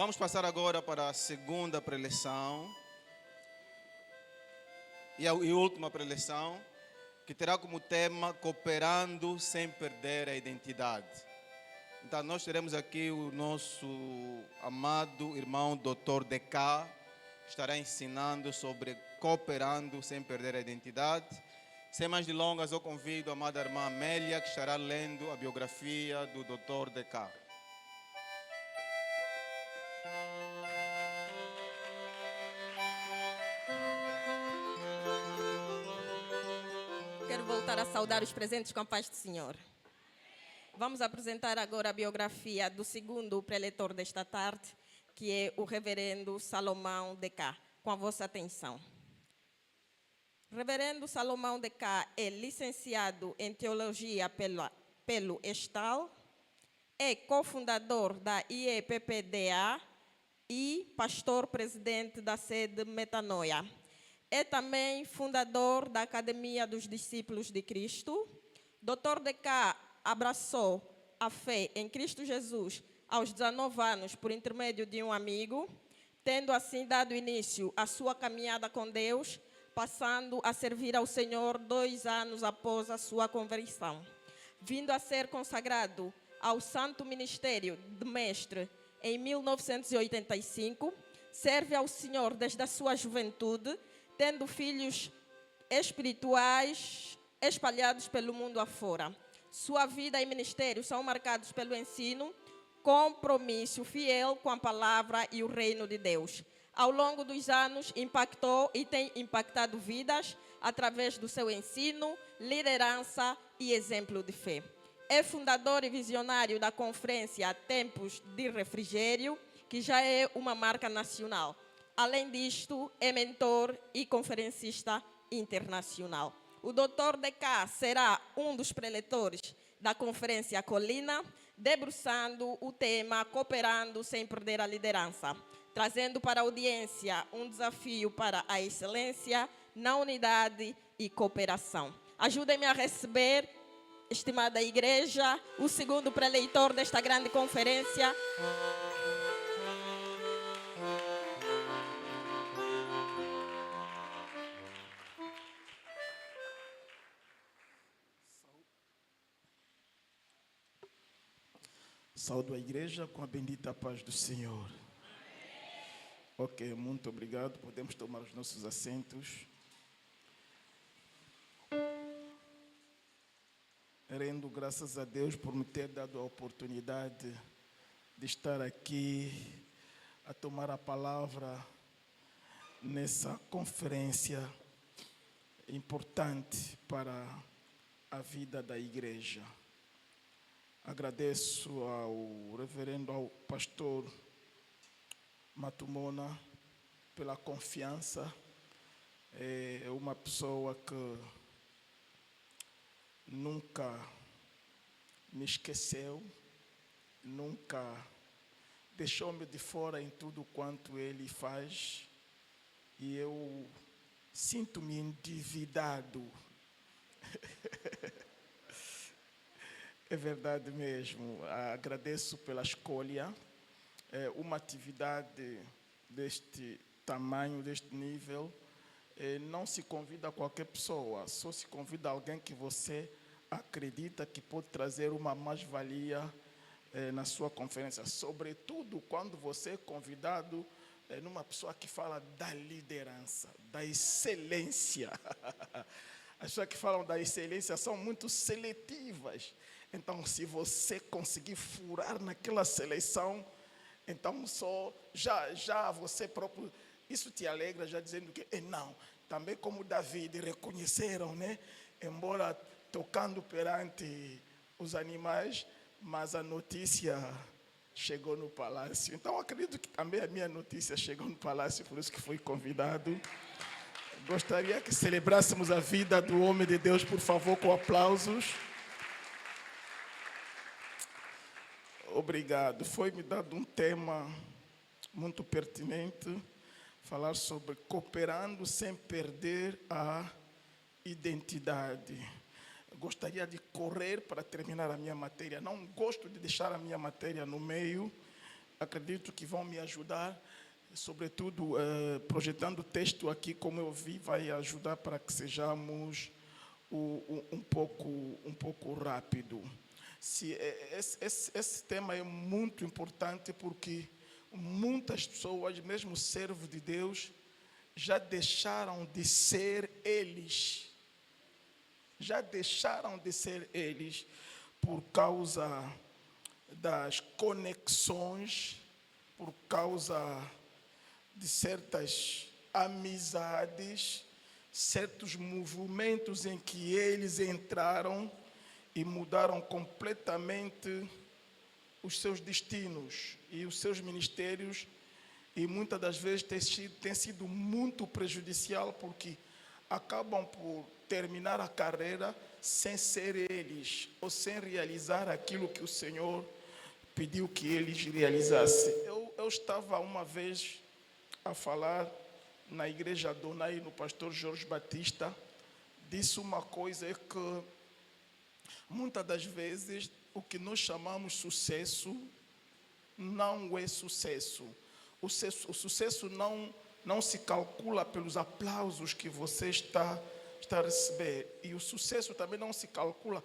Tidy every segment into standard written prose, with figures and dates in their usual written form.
Vamos passar agora para a segunda preleção e última preleção, que terá como tema Cooperando sem perder a identidade. Então, nós teremos aqui o nosso amado irmão Dr. DK, que estará ensinando sobre cooperando sem perder a identidade. Sem mais delongas, eu convido a amada irmã Amélia, que estará lendo a biografia do Dr. DK. Quero voltar a saudar os presentes com a paz do Senhor. Vamos apresentar agora a biografia do segundo preletor desta tarde, que é o reverendo Salomão DK. Com a vossa atenção. Reverendo Salomão DK é licenciado em Teologia pelo Estal, é cofundador da IEPPDA e pastor-presidente da sede Metanoia. É também fundador da Academia dos Discípulos de Cristo. Dr. DK abraçou a fé em Cristo Jesus aos 19 anos por intermédio de um amigo, tendo assim dado início à sua caminhada com Deus, passando a servir ao Senhor 2 anos após a sua conversão. Vindo a ser consagrado ao Santo Ministério de Mestre em 1985, serve ao Senhor desde a sua juventude, tendo filhos espirituais espalhados pelo mundo afora. Sua vida e ministério são marcados pelo ensino, compromisso fiel com a palavra e o reino de Deus. Ao longo dos anos, impactou e tem impactado vidas através do seu ensino, liderança e exemplo de fé. É fundador e visionário da conferência Tempos de Refrigério, que já é uma marca nacional. Além disto, é mentor e conferencista internacional. O Dr. DK será um dos preletores da Conferência Colina, debruçando o tema Cooperando sem perder a liderança, trazendo para a audiência um desafio para a excelência na unidade e cooperação. Ajudem-me a receber, estimada igreja, o segundo preleitor desta grande conferência. Saúdo a igreja com a bendita paz do Senhor. Ok, muito obrigado. Podemos tomar os nossos assentos. Rendo graças a Deus por me ter dado a oportunidade de estar aqui a tomar a palavra nessa conferência importante para a vida da igreja. Agradeço ao reverendo, ao pastor Matumona pela confiança. É uma pessoa que nunca me esqueceu, nunca deixou-me de fora em tudo quanto ele faz, e eu sinto-me endividado. É verdade mesmo. Agradeço pela escolha. Uma atividade deste tamanho, deste nível, não se convida a qualquer pessoa, só se convida a alguém que você acredita que pode trazer uma mais-valia na sua conferência. Sobretudo quando você é convidado numa pessoa que fala da liderança, da excelência. As pessoas que falam da excelência são muito seletivas. Então, se você conseguir furar naquela seleção, então já você próprio, isso te alegra, já dizendo que não. Também como David, reconheceram, né? Embora tocando perante os animais, mas a notícia chegou no palácio. Então, acredito que também a minha notícia chegou no palácio, por isso que fui convidado. Gostaria que celebrássemos a vida do homem de Deus, por favor, com aplausos. Obrigado. Foi-me dado um tema muito pertinente, falar sobre cooperando sem perder a identidade. Gostaria de correr para terminar a minha matéria. Não gosto de deixar a minha matéria no meio. acredito que vão me ajudar, sobretudo projetando o texto aqui, como eu vi, vai ajudar para que sejamos um pouco rápido. Esse tema é muito importante porque muitas pessoas, mesmo servos de Deus, já deixaram de ser eles. Já deixaram de ser eles por causa das conexões, por causa de certas amizades, certos movimentos em que eles entraram e mudaram completamente os seus destinos e os seus ministérios, e muitas das vezes tem sido muito prejudicial porque acabam por terminar a carreira sem ser eles ou sem realizar aquilo que o Senhor pediu que eles realizassem. Eu estava uma vez a falar na igreja Adonai, no pastor Jorge Batista, disse uma coisa, é que muitas das vezes o que nós chamamos sucesso não é sucesso. O sucesso não se calcula pelos aplausos que você está a receber. E o sucesso também não se calcula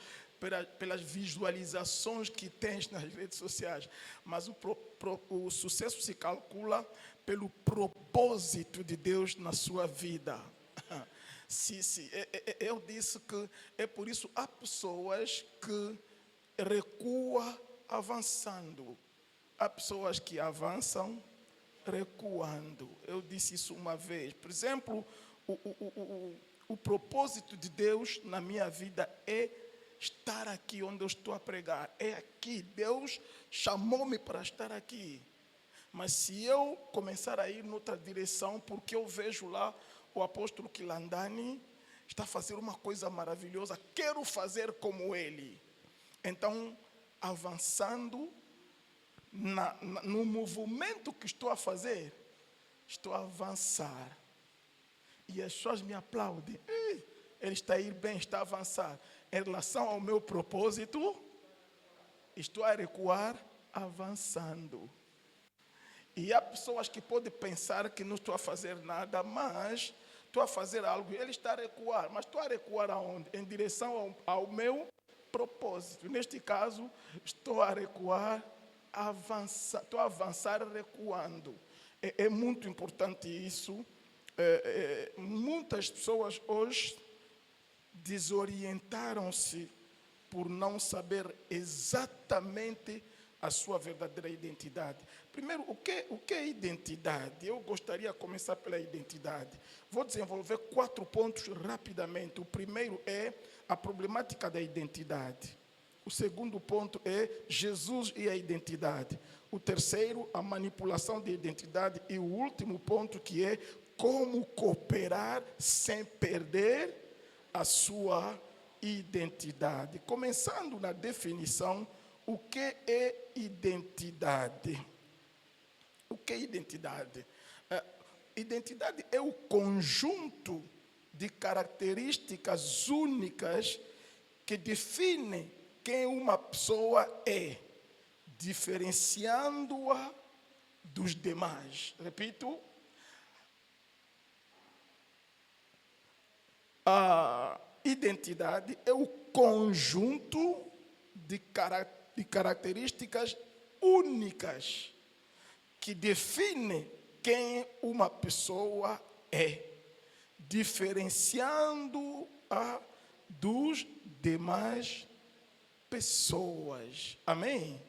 pelas visualizações que tens nas redes sociais. Mas o sucesso se calcula pelo propósito de Deus na sua vida. Eu disse que é por isso há pessoas que recuam avançando. Há pessoas que avançam recuando. Eu disse isso uma vez. Por exemplo, o propósito de Deus na minha vida é estar aqui onde eu estou a pregar. É aqui. Deus chamou-me para estar aqui. Mas se eu começar a ir noutra direção, porque eu vejo lá o apóstolo Kilandani está a fazer uma coisa maravilhosa, quero fazer como ele. Então, avançando no movimento que estou a fazer, estou a avançar. E as pessoas me aplaudem. Ele está a ir bem, está a avançar. Em relação ao meu propósito, estou a recuar, avançando. E há pessoas que podem pensar que não estou a fazer nada, mas estou a fazer algo. Ele está a recuar, mas estou a recuar aonde? Em direção ao meu propósito. Neste caso, estou a recuar, avançar. Estou a avançar recuando. É muito importante isso. Muitas pessoas hoje desorientaram-se por não saber exatamente a sua verdadeira identidade. Primeiro, o que é identidade? Eu gostaria de começar pela identidade. Vou desenvolver 4 pontos rapidamente. O primeiro é a problemática da identidade. O segundo ponto é Jesus e a identidade. O terceiro, a manipulação da identidade. E o último ponto, que é como cooperar sem perder a sua identidade. Começando na definição, o que é identidade? O que é identidade? Identidade é o conjunto de características únicas que definem quem uma pessoa é, diferenciando-a dos demais. Repito, a identidade é o conjunto de características únicas que define quem uma pessoa é, diferenciando-a dos demais pessoas. Amém?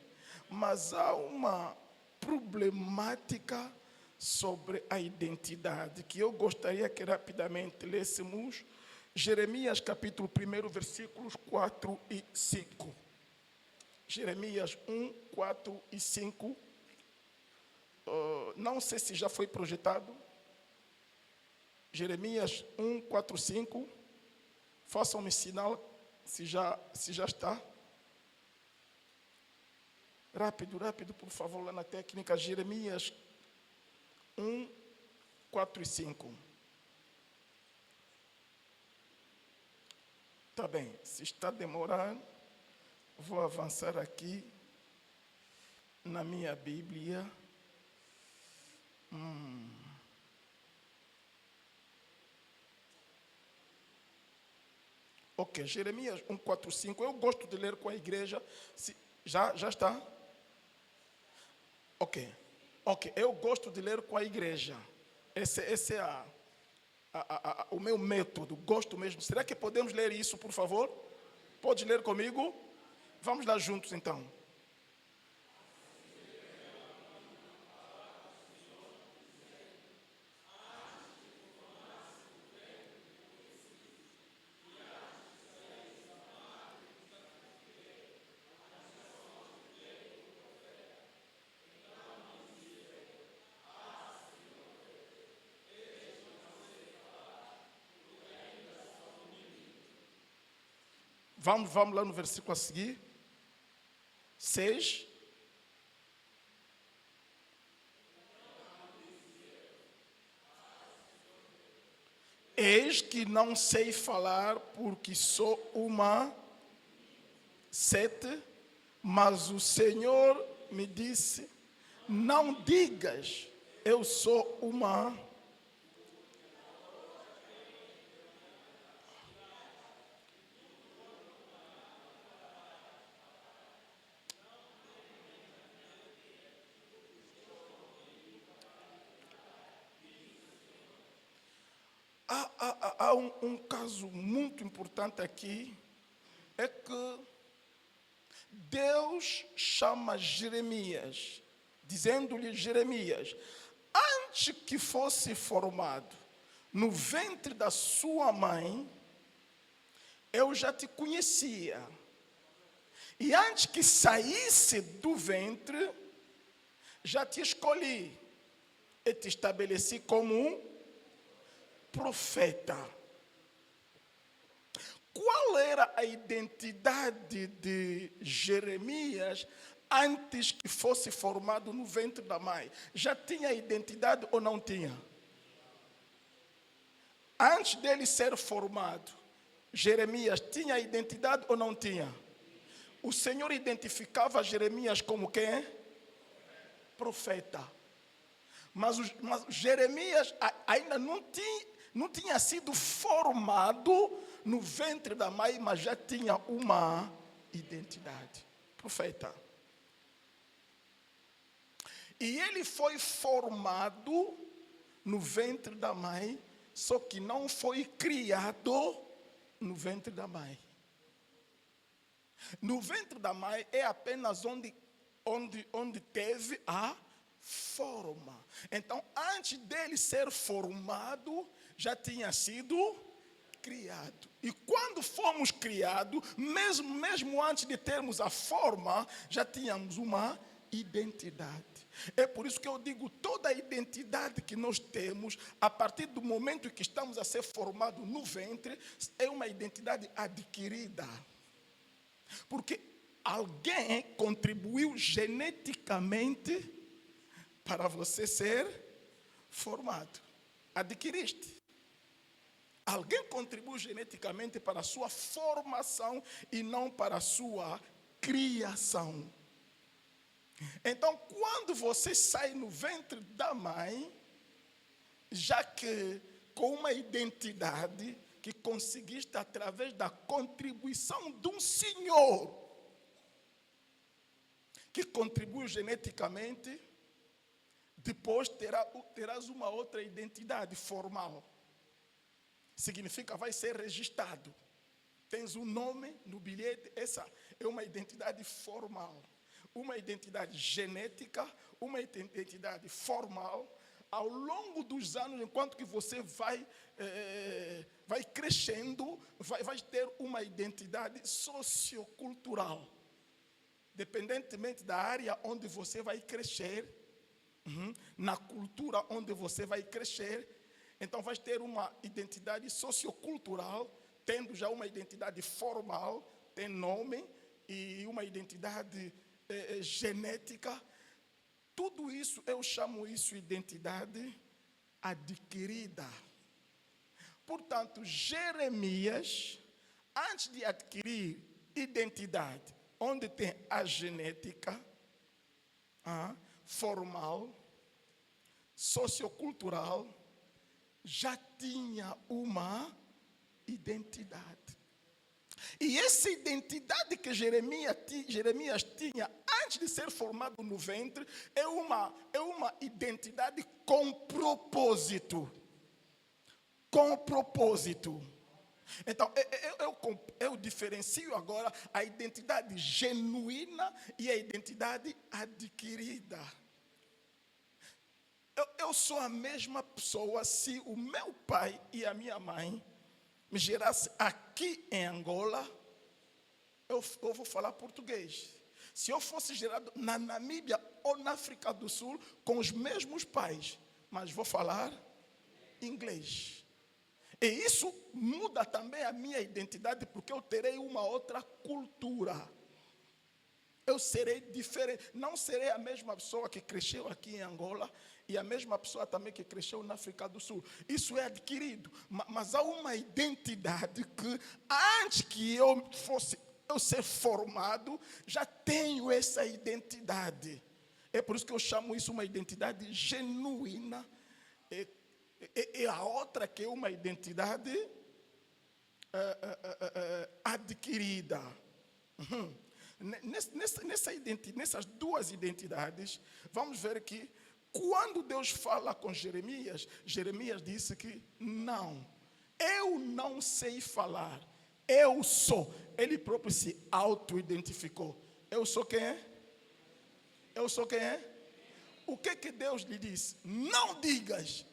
Mas há uma problemática sobre a identidade que eu gostaria que rapidamente lêssemos. Jeremias capítulo 1, versículos 4 e 5. Jeremias 1, 4 e 5. Não sei se já foi projetado. Jeremias 1, 4, 5. Façam-me sinal se já está. Rápido, por favor, lá na técnica. Jeremias 1, 4 e 5. Tá bem, se está demorando, vou avançar aqui na minha Bíblia. Ok, Jeremias 1, 4, 5. Eu gosto de ler com a igreja. Já está? Ok. Eu gosto de ler com a igreja. Esse é o meu método. Gosto mesmo. Será que podemos ler isso, por favor? Pode ler comigo? Vamos lá juntos, então. Vamos lá no versículo a seguir. 6. Eis que não sei falar porque sou uma. 7. Mas o Senhor me disse, não digas, eu sou uma. Há um caso muito importante aqui, é que Deus chama Jeremias, dizendo-lhe: Jeremias, antes que fosse formado no ventre da sua mãe, eu já te conhecia. E antes que saísse do ventre, já te escolhi e te estabeleci como um profeta. Qual era a identidade de Jeremias antes que fosse formado no ventre da mãe? Já tinha identidade ou não tinha? Antes dele ser formado, Jeremias tinha identidade ou não tinha? O Senhor identificava Jeremias como quem? Profeta. Mas Jeremias ainda não tinha sido formado no ventre da mãe, mas já tinha uma identidade. Profeta. E ele foi formado no ventre da mãe, só que não foi criado no ventre da mãe. No ventre da mãe é apenas onde teve a forma. Então, antes dele ser formado, já tinha sido criado. E quando fomos criados, mesmo antes de termos a forma, já tínhamos uma identidade. É por isso que eu digo, toda a identidade que nós temos, a partir do momento que estamos a ser formados no ventre, é uma identidade adquirida. Porque alguém contribuiu geneticamente para você ser formado. Adquiriste. Alguém contribuiu geneticamente para a sua formação e não para a sua criação. Então, quando você sai no ventre da mãe, já que com uma identidade que conseguiste através da contribuição de um senhor que contribuiu geneticamente, depois terás uma outra identidade formal. Significa, vai ser registrado. Tens um nome no bilhete, essa é uma identidade formal. Uma identidade genética, uma identidade formal. Ao longo dos anos, enquanto que você vai crescendo, vai ter uma identidade sociocultural. Dependentemente da área onde você vai crescer, na cultura onde você vai crescer, então vai ter uma identidade sociocultural, tendo já uma identidade formal, tem nome, e uma identidade genética. Tudo isso, eu chamo isso de identidade adquirida. Portanto, Jeremias, antes de adquirir identidade, onde tem a genética, formal, sociocultural, já tinha uma identidade. E essa identidade que Jeremias tinha antes de ser formado no ventre é uma identidade com propósito. Com propósito. Então, eu diferencio agora a identidade genuína e a identidade adquirida. Eu sou a mesma pessoa se o meu pai e a minha mãe me gerassem aqui em Angola, eu vou falar português. Se eu fosse gerado na Namíbia ou na África do Sul, com os mesmos pais, mas vou falar inglês. E isso muda também a minha identidade, porque eu terei uma outra cultura. Eu serei diferente. Não serei a mesma pessoa que cresceu aqui em Angola e a mesma pessoa também que cresceu na África do Sul. Isso é adquirido. Mas há uma identidade que antes que eu ser formado, já tenho essa identidade. É por isso que eu chamo isso uma identidade genuína. E a outra que é uma identidade adquirida. Nessas duas identidades, vamos ver que quando Deus fala com Jeremias, Jeremias disse que não, eu não sei falar, eu sou. Ele próprio se auto-identificou. Eu sou quem é? Eu sou quem é? O que Deus lhe disse? Não digas.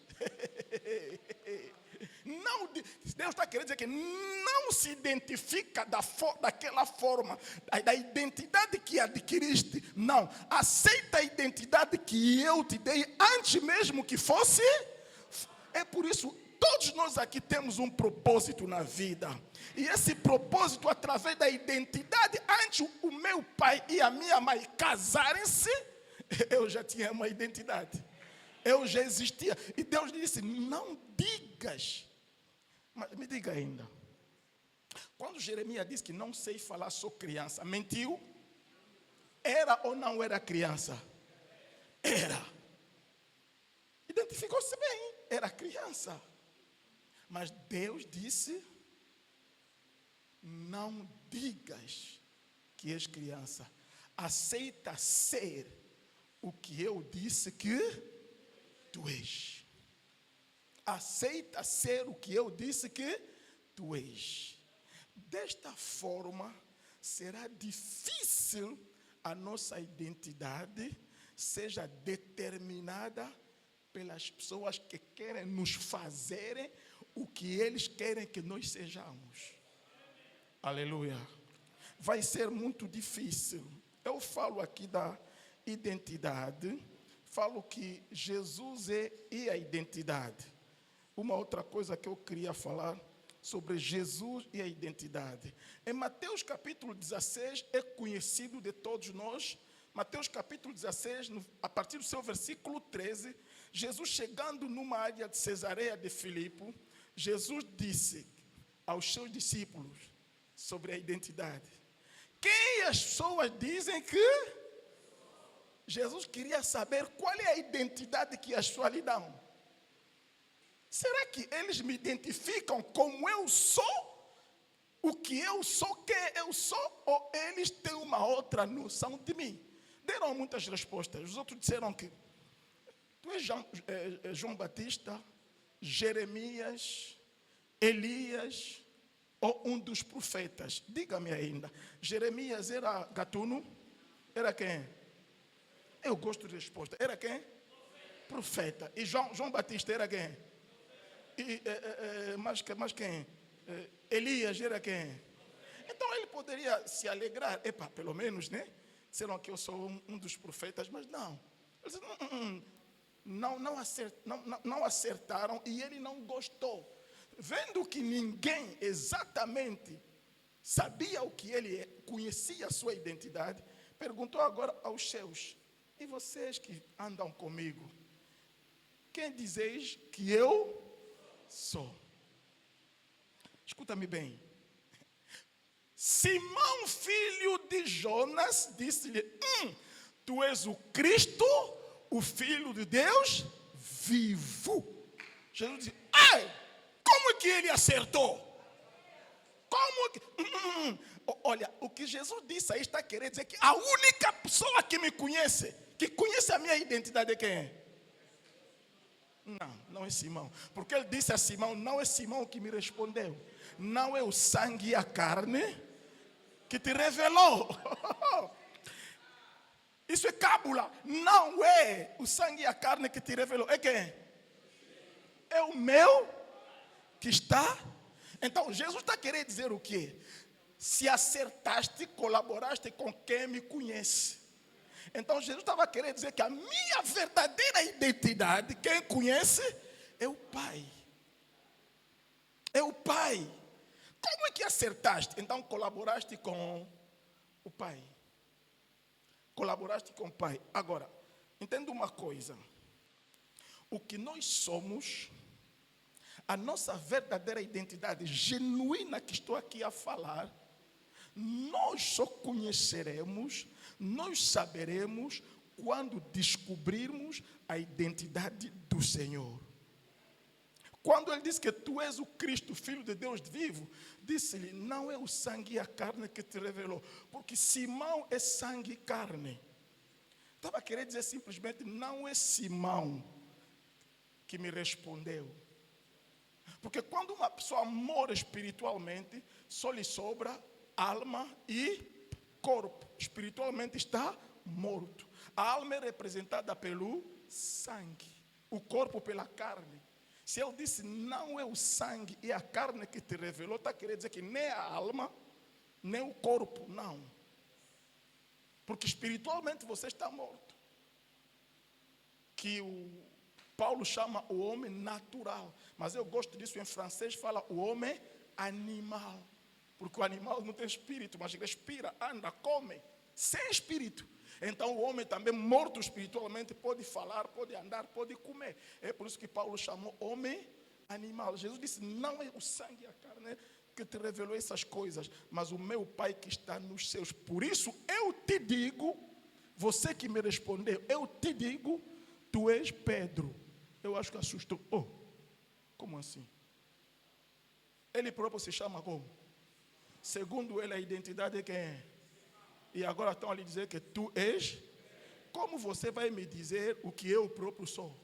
Não, Deus está querendo dizer que não se identifica daquela forma, da identidade que adquiriste. Não, aceita a identidade que eu te dei antes mesmo que fosse. É por isso, todos nós aqui temos um propósito na vida. E esse propósito, através da identidade, antes o meu pai e a minha mãe casarem-se, eu já tinha uma identidade. Eu já existia. E Deus disse, não digas. Mas me diga ainda. Quando Jeremias disse que não sei falar, sou criança, mentiu? Era ou não era criança? Era. Identificou-se bem, era criança. Mas Deus disse, não digas que és criança. Aceita ser o que eu disse que tu és. Aceita ser o que eu disse que tu és. Desta forma, será difícil a nossa identidade seja determinada pelas pessoas que querem nos fazerem o que eles querem que nós sejamos. Aleluia. Vai ser muito difícil. Eu falo aqui da identidade, falo que Jesus é a identidade. Uma outra coisa que eu queria falar sobre Jesus e a identidade. Em Mateus capítulo 16, é conhecido de todos nós. Mateus capítulo 16, a partir do seu versículo 13, Jesus chegando numa área de Cesareia de Filipe, Jesus disse aos seus discípulos sobre a identidade. Quem as pessoas dizem que... Jesus queria saber qual é a identidade que as pessoas lhe dão. Será que eles me identificam como eu sou? O que eu sou, quem eu sou? Ou eles têm uma outra noção de mim? Deram muitas respostas. Os outros disseram que tu és João Batista, Jeremias, Elias ou um dos profetas. Diga-me ainda. Jeremias era gatuno? Era quem? Eu gosto de resposta. Era quem? Profeta. E João Batista era quem? Mas quem? Elias era quem? Então ele poderia se alegrar. Epa, pelo menos, né? Disseram que eu sou um dos profetas, mas não. Eles não acertaram e ele não gostou. Vendo que ninguém exatamente sabia o que ele é, conhecia a sua identidade, perguntou agora aos seus: e vocês que andam comigo, quem dizeis que eu sou? Escuta-me bem. Simão, filho de Jonas, disse-lhe: tu és o Cristo, o Filho de Deus vivo. Jesus disse: ai, como é que ele acertou? como que... Olha, o que Jesus disse aí está querendo dizer que a única pessoa que me conhece, que conhece a minha identidade é quem é? Não é Simão. Porque ele disse a Simão, não é Simão que me respondeu. Não é o sangue e a carne que te revelou. Isso é cábula. Não é o sangue e a carne que te revelou. É quem? É o meu que está. Então Jesus está querendo dizer o quê? Se acertaste, colaboraste com quem me conhece. Então Jesus estava querendo dizer que a minha verdadeira identidade, quem conhece, é o Pai. É o Pai. Como é que acertaste? Então colaboraste com o Pai. Colaboraste com o Pai. Agora, entenda uma coisa. O que nós somos, a nossa verdadeira identidade genuína que estou aqui a falar, nós só conheceremos, nós saberemos quando descobrirmos a identidade do Senhor. Quando ele disse que tu és o Cristo, Filho de Deus vivo, disse-lhe, não é o sangue e a carne que te revelou, porque Simão é sangue e carne. Estava querendo dizer simplesmente, não é Simão que me respondeu. Porque quando uma pessoa morre espiritualmente, só lhe sobra alma e corpo. Espiritualmente está morto. A alma é representada pelo sangue, o corpo pela carne. Se ele disse não é o sangue e a carne que te revelou, está querendo dizer que nem a alma, nem o corpo, não. Porque espiritualmente você está morto. Que o Paulo chama o homem natural. Mas eu gosto disso em francês, fala o homem animal. Porque o animal não tem espírito, mas respira, anda, come, sem espírito. Então o homem também morto espiritualmente pode falar, pode andar, pode comer. É por isso que Paulo chamou homem animal. Jesus disse, não é o sangue e a carne que te revelou essas coisas, mas o meu Pai que está nos céus. Por isso eu te digo, você que me respondeu, eu te digo, tu és Pedro. Eu acho que assustou. Oh, como assim? Ele próprio se chama como? Segundo ele, a identidade é quem é? E agora estão a lhe dizer que tu és? Como você vai me dizer o que eu próprio sou?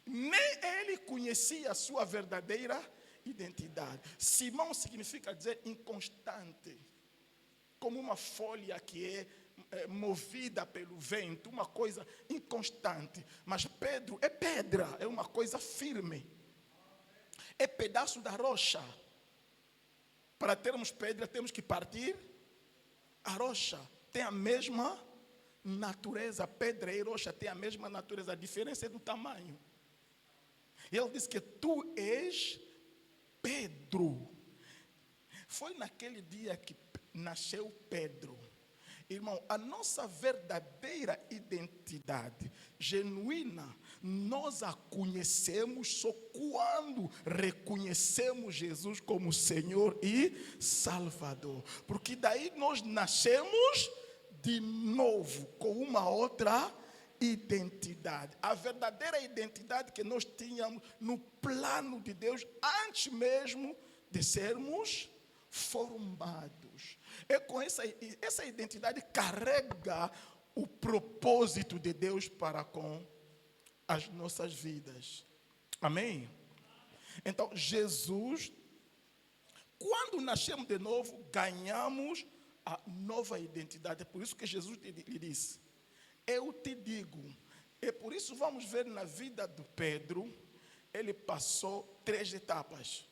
Nem ele conhecia a sua verdadeira identidade. Simão significa dizer inconstante. Como uma folha que é movida pelo vento, uma coisa inconstante. Mas Pedro é pedra, é uma coisa firme. É pedaço da rocha. Para termos pedra, temos que partir a rocha. Tem a mesma natureza. Pedra e rocha têm a mesma natureza. A diferença é do tamanho. E ele diz que tu és Pedro. Foi naquele dia que nasceu Pedro. Irmão, a nossa verdadeira identidade genuína, nós a conhecemos só quando reconhecemos Jesus como Senhor e Salvador. Porque daí nós nascemos de novo com uma outra identidade. A verdadeira identidade que nós tínhamos no plano de Deus antes mesmo de sermos formados. É com essa identidade carrega o propósito de Deus para com as nossas vidas. Amém? Então, Jesus, quando nascemos de novo, ganhamos a nova identidade. É por isso que Jesus lhe disse, eu te digo. É por isso vamos ver na vida do Pedro, ele passou 3 etapas.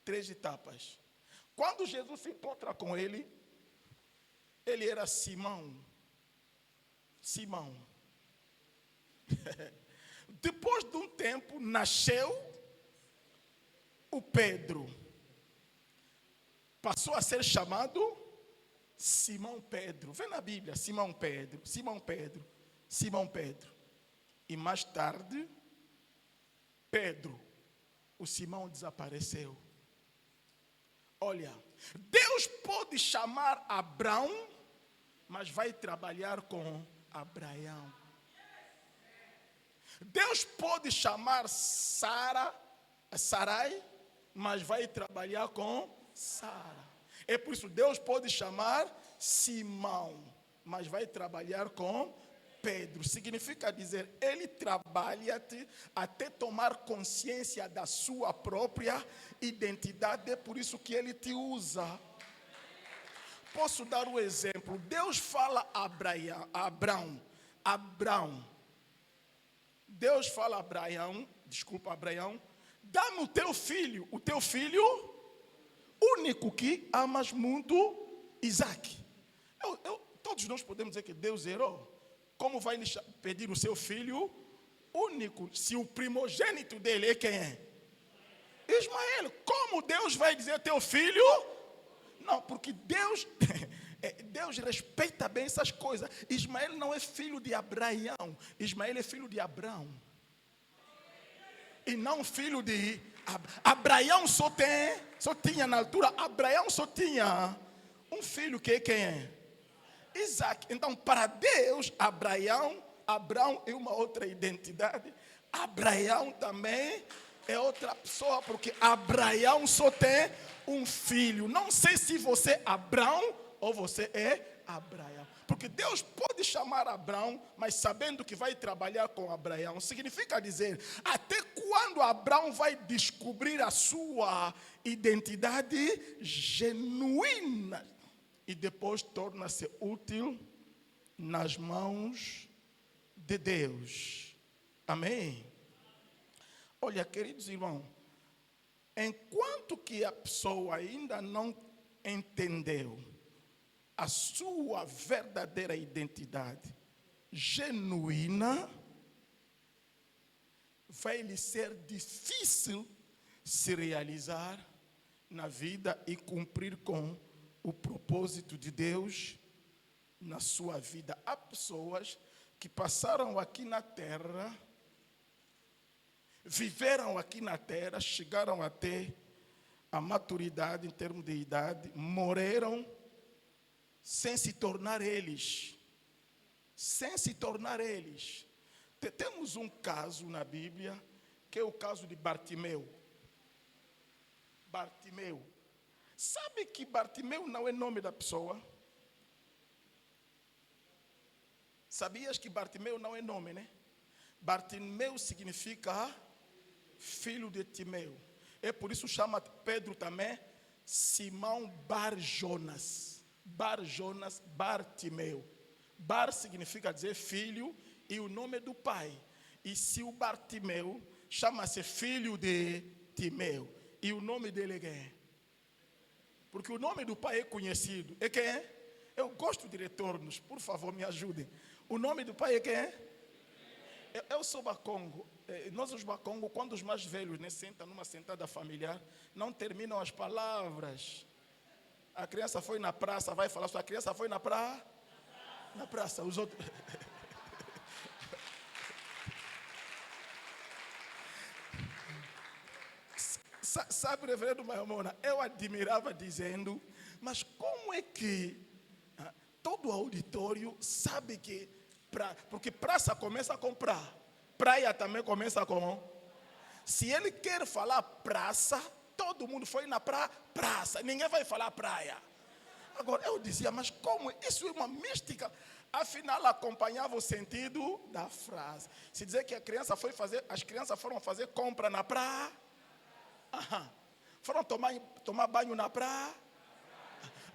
3 etapas. Quando Jesus se encontra com ele, ele era Simão. Simão. Depois de um tempo, nasceu o Pedro. Passou a ser chamado Simão Pedro. Vê na Bíblia, Simão Pedro, Simão Pedro, Simão Pedro. E mais tarde, Pedro, o Simão desapareceu. Olha, Deus pode chamar Abraão, mas vai trabalhar com Abraão. Deus pode chamar Sarai, mas vai trabalhar com Sara. É por isso Deus pode chamar Simão, mas vai trabalhar com Pedro. Significa dizer, ele trabalha até tomar consciência da sua própria identidade. É por isso que ele te usa. Posso dar um exemplo? Deus fala a Abraão. Deus fala a Abraão, dá-me o teu filho único que amas muito, Isaac. Todos nós podemos dizer que Deus errou. Como vai lhe pedir o seu filho único, se o primogênito dele é quem é? Ismael. Como Deus vai dizer teu filho? Não, porque Deus respeita bem essas coisas. Ismael não é filho de Abraão. Ismael é filho de Abraão. E não filho de Abraão só tinha na altura, Abraão só tinha um filho que é quem é? Isaac. Então, para Deus, Abraão é uma outra identidade. Abraão também é outra pessoa, porque Abraão só tem um filho. Não sei se você é Abraão ou você é Abraão. Porque Deus pode chamar Abraão, mas sabendo que vai trabalhar com Abraão. Significa dizer, até quando Abraão vai descobrir a sua identidade genuína. E depois torna-se útil nas mãos de Deus. Amém? Olha, queridos irmãos, enquanto que a pessoa ainda não entendeu a sua verdadeira identidade genuína, vai lhe ser difícil se realizar na vida e cumprir com o propósito de Deus na sua vida. Há pessoas que passaram aqui na terra, viveram aqui na terra, chegaram até a maturidade em termos de idade, morreram sem se tornar eles. Sem se tornar eles. Temos um caso na Bíblia, que é o caso de Bartimeu. Bartimeu. Sabe que Bartimeu não é nome da pessoa? Sabias que Bartimeu não é nome, né? Bartimeu significa filho de Timeu. É por isso chama Pedro também Simão Bar-Jonas. Bar-Jonas, Bartimeu. Bar significa dizer filho e o nome do pai. E se o Bartimeu chama-se filho de Timeu. E o nome dele é quem é? Porque o nome do pai é conhecido. É quem é? Eu gosto de retornos, por favor, me ajudem. O nome do pai é quem é? Eu sou bacongo. Nós, os bacongos, quando os mais velhos sentam numa sentada familiar, não terminam as palavras. A criança foi na praça, vai falar, sua criança foi na praça? Na praça. Os outros... Sabe, reverendo Maimona, eu admirava dizendo, mas como é que todo auditório sabe que, porque praça começa com praia também começa com, se ele quer falar praça, todo mundo foi na praça, ninguém vai falar praia. Agora, eu dizia, mas como? Isso é uma mística. Afinal, acompanhava o sentido da frase. Se dizer que as crianças foram fazer compra na praia, foram tomar banho na praia.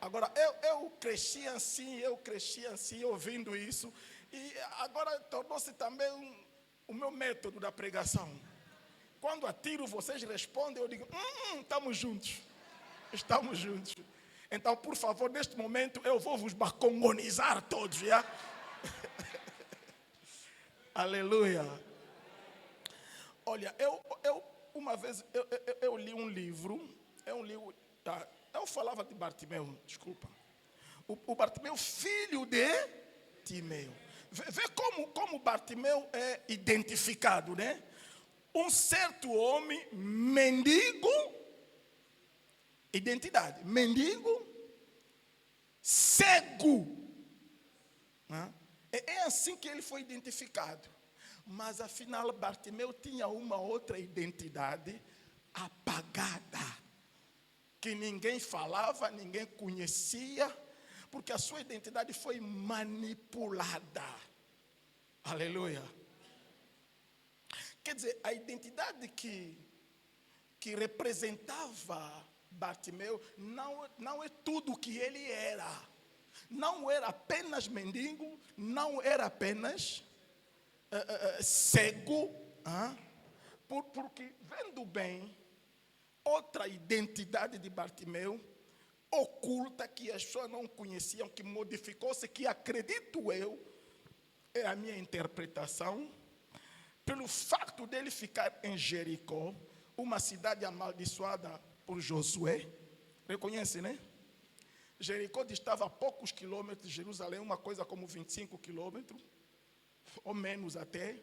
Agora, eu cresci assim, ouvindo isso. E agora tornou-se também o meu método da pregação. Quando atiro, vocês respondem, eu digo, estamos juntos. Estamos juntos. Então, por favor, neste momento, eu vou vos bacongonizar todos, já? Aleluia. Olha, uma vez, eu li um livro, eu falava de Bartimeu, desculpa. O Bartimeu, filho de Timeu. Vê como Bartimeu é identificado, né? Um certo homem, mendigo, identidade, mendigo, cego. É assim que ele foi identificado. Mas afinal, Bartimeu tinha uma outra identidade, apagada, que ninguém falava, ninguém conhecia, porque a sua identidade foi manipulada. Aleluia. Quer dizer, a identidade que representava Bartimeu não é tudo o que ele era. Não era apenas mendigo, não era apenas cego, porque, vendo bem, outra identidade de Bartimeu, oculta, que as pessoas não conheciam, que modificou-se, que acredito eu, é a minha interpretação, pelo fato dele ficar em Jericó, uma cidade amaldiçoada por Josué. Reconhece, né? Jericó distava a poucos quilômetros de Jerusalém, uma coisa como 25 quilômetros, ou menos até.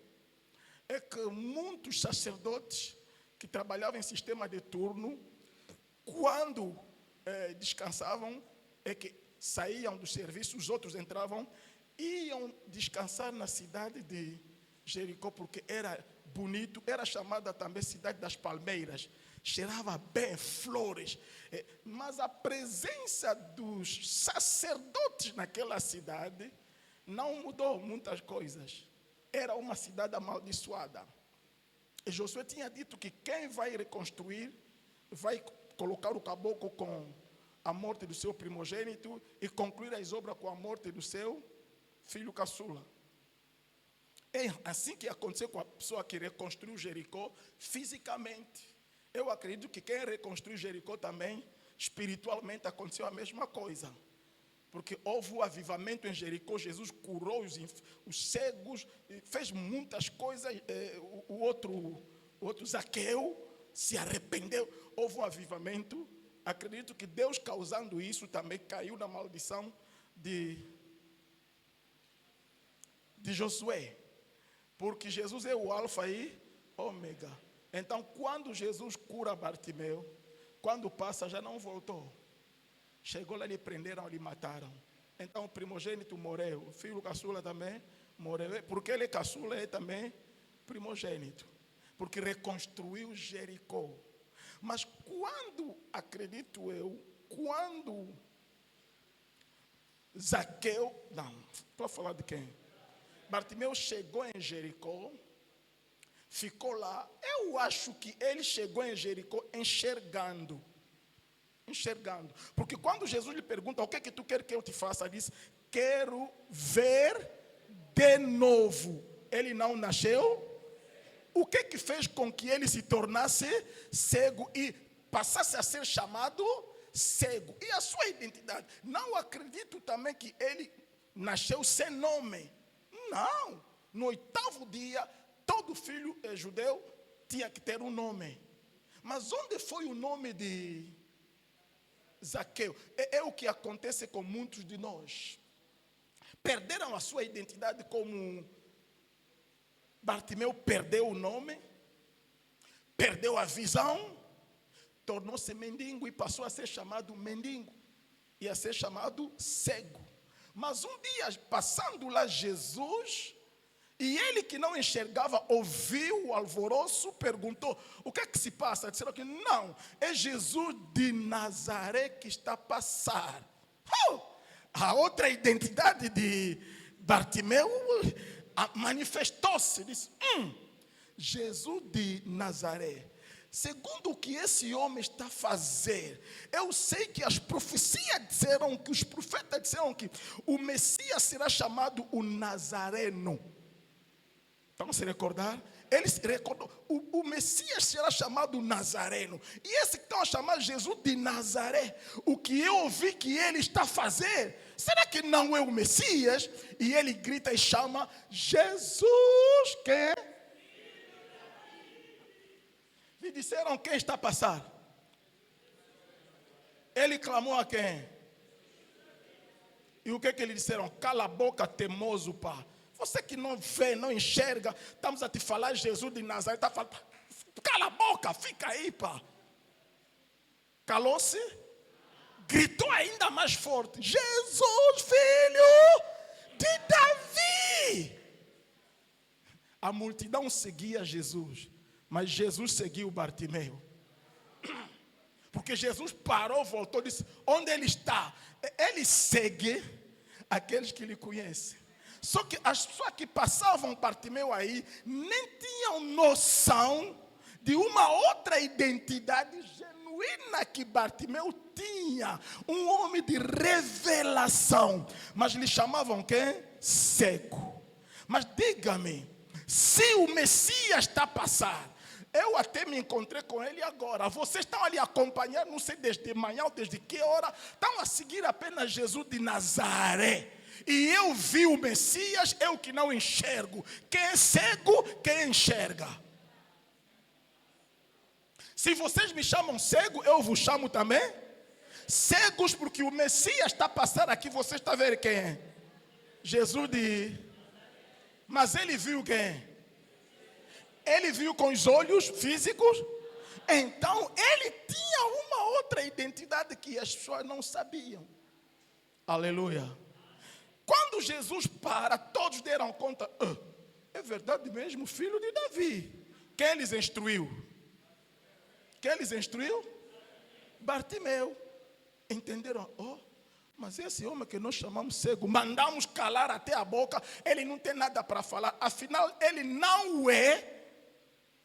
É que muitos sacerdotes que trabalhavam em sistema de turno, quando descansavam, é que saíam do serviço, os outros entravam, iam descansar na cidade de Jericó, porque era bonito, era chamada também cidade das palmeiras, cheirava bem, flores, mas a presença dos sacerdotes naquela cidade não mudou muitas coisas. Era uma cidade amaldiçoada. E Josué tinha dito que quem vai reconstruir, vai colocar o caboclo com a morte do seu primogênito e concluir as obras com a morte do seu filho caçula. É assim que aconteceu com a pessoa que reconstruiu Jericó fisicamente. Eu acredito que quem reconstruiu Jericó também, espiritualmente, aconteceu a mesma coisa. Porque houve o avivamento em Jericó, Jesus curou os cegos, fez muitas coisas. O outro Zaqueu se arrependeu, houve um avivamento. Acredito que Deus, causando isso, também caiu na maldição de Josué. Porque Jesus é o alfa e ômega. Então, quando Jesus cura Bartimeu, quando passa, já não voltou. Chegou lá, lhe prenderam, lhe mataram. Então, o primogênito morreu. O filho caçula também morreu. Porque ele é caçula, é também primogênito. Porque reconstruiu Jericó. Mas quando, acredito eu, quando Zaqueu, não, estou a falar de quem? Bartimeu chegou em Jericó, ficou lá. Eu acho que ele chegou em Jericó enxergando. Porque quando Jesus lhe pergunta, o que é que tu quer que eu te faça? Ele diz, quero ver de novo. Ele não nasceu. O que é que fez com que ele se tornasse cego e passasse a ser chamado cego? E a sua identidade? Não acredito também que ele nasceu sem nome. Não. No 8º dia, todo filho judeu tinha que ter um nome. Mas onde foi o nome de Zaqueu? É o que acontece com muitos de nós. Perderam a sua identidade, como Bartimeu perdeu o nome, perdeu a visão, tornou-se mendigo e passou a ser chamado mendigo e a ser chamado cego. Mas um dia, passando lá Jesus, e ele que não enxergava, ouviu o alvoroço, perguntou, o que é que se passa? Disseram que não, é Jesus de Nazaré que está a passar. A outra identidade de Bartimeu manifestou-se, disse, Jesus de Nazaré. Segundo o que esse homem está a fazer, eu sei que as profecias disseram, que os profetas disseram que o Messias será chamado o Nazareno. Vamos se recordar? Ele se recordou, o Messias será chamado Nazareno. E esse que estão a chamar Jesus de Nazaré, o que eu ouvi que ele está a fazer, será que não é o Messias? E ele grita e chama Jesus, quem? Lhe disseram quem está a passar. Ele clamou a quem? E o que lhe disseram? Cala a boca, teimoso, pá. Você que não vê, não enxerga, estamos a te falar Jesus de Nazaré, está falando, cala a boca, fica aí, pá. Calou-se, gritou ainda mais forte, Jesus, filho de Davi. A multidão seguia Jesus, mas Jesus seguiu Bartimeu. porque Jesus parou, voltou, disse, onde ele está? Ele segue aqueles que lhe conhecem. Só que as pessoas que passavam Bartimeu aí nem tinham noção de uma outra identidade genuína que Bartimeu tinha. Um homem de revelação. Mas lhe chamavam quem? Cego. Mas diga-me, se o Messias está a passar, eu até me encontrei com ele agora. Vocês estão ali a acompanhar, não sei desde manhã ou desde que hora, estão a seguir apenas Jesus de Nazaré. E eu vi o Messias, eu que não enxergo. Quem é cego, quem enxerga. Se vocês me chamam cego, eu vos chamo também cegos, porque o Messias está a passar aqui. Você está a ver quem é? Jesus de... Mas ele viu quem? Ele viu com os olhos físicos. Então ele tinha uma outra identidade que as pessoas não sabiam. Aleluia. Quando Jesus para, todos deram conta. É verdade mesmo, filho de Davi. Quem lhes instruiu? Quem lhes instruiu? Bartimeu. Entenderam? Mas esse homem que nós chamamos cego, mandamos calar até a boca, ele não tem nada para falar. Afinal, ele não é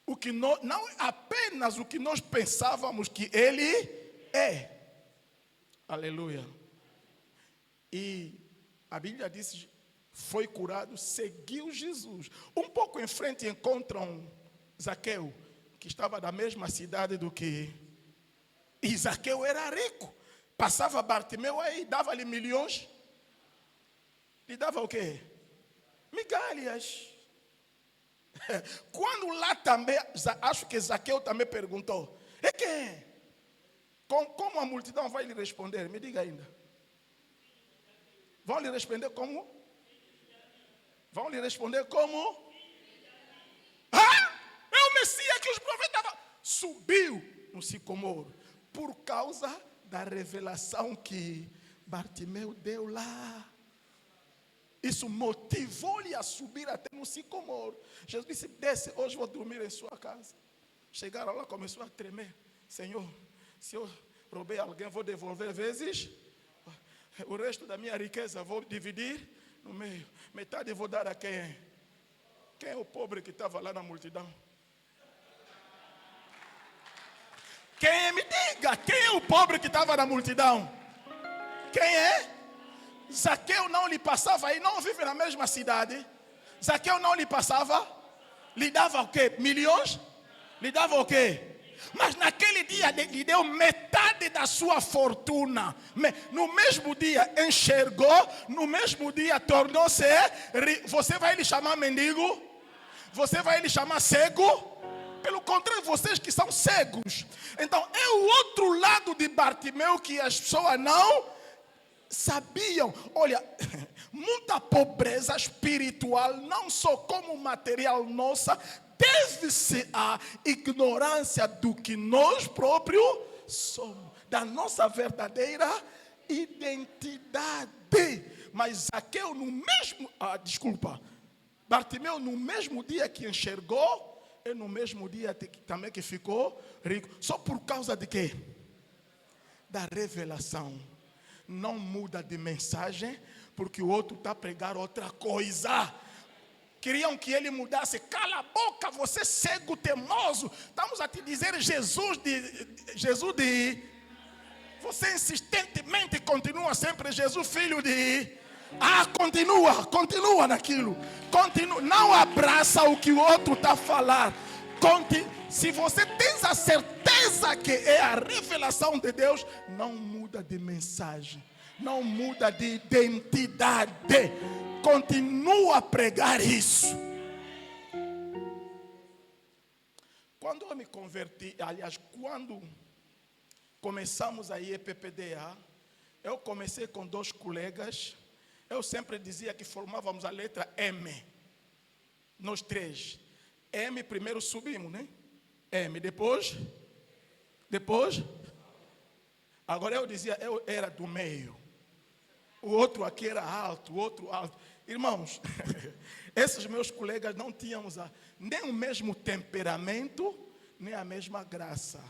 o que não é apenas o que nós pensávamos que ele é. Aleluia. E a Bíblia diz, foi curado, seguiu Jesus. Um pouco em frente encontram Zaqueu, que estava da mesma cidade do que... E Zaqueu era rico. Passava Bartimeu aí, dava-lhe milhões. Lhe dava o quê? Migalhas. Quando lá também, acho que Zaqueu também perguntou, e quem? Como a multidão vai lhe responder? Me diga ainda. Vão lhe responder como? Vão lhe responder como? É o Messias que os profetas... Subiu no sicomoro por causa da revelação que Bartimeu deu lá. Isso motivou-lhe a subir até no sicomoro. Jesus disse, desce, hoje vou dormir em sua casa. Chegaram lá, começou a tremer. Senhor, se eu roubei alguém, vou devolver vezes. O resto da minha riqueza vou dividir no meio. Metade vou dar a quem? Quem é o pobre que estava lá na multidão? Quem é? Me diga, quem é o pobre que estava na multidão? Quem é? Zaqueu não lhe passava aí, não vive na mesma cidade. Zaqueu não lhe passava, lhe dava o quê? Milhões? Lhe dava o quê? Mas naquele dia lhe deu metade da sua fortuna. No mesmo dia enxergou, no mesmo dia tornou-se... Você vai lhe chamar mendigo? Você vai lhe chamar cego? Pelo contrário, vocês que são cegos. Então é o outro lado de Bartimeu que as pessoas não sabiam. Olha, muita pobreza espiritual, não só como material nossa, deve-se à ignorância do que nós próprios somos, da nossa verdadeira identidade. Mas Zaqueu no mesmo... Bartimeu no mesmo dia que enxergou, e no mesmo dia também que ficou rico. Só por causa de quê? Da revelação. Não muda de mensagem, porque o outro está a pregar outra coisa. Queriam que ele mudasse. Cala a boca, você cego teimoso. Estamos a te dizer Jesus de... Você insistentemente continua sempre Jesus, filho de... continua naquilo. Não abraça o que o outro está a falar. Se você tem a certeza que é a revelação de Deus, não muda de mensagem, não muda de identidade. Continua a pregar isso. Quando eu me converti, aliás, quando começamos a IEPPDA, eu comecei com 2 colegas. Eu sempre dizia que formávamos a letra M. Nós 3. M primeiro subimos, né? M, depois. Agora eu dizia, eu era do meio. O outro aqui era alto, o outro alto. Irmãos, esses meus colegas não tínhamos nem o mesmo temperamento, nem a mesma graça.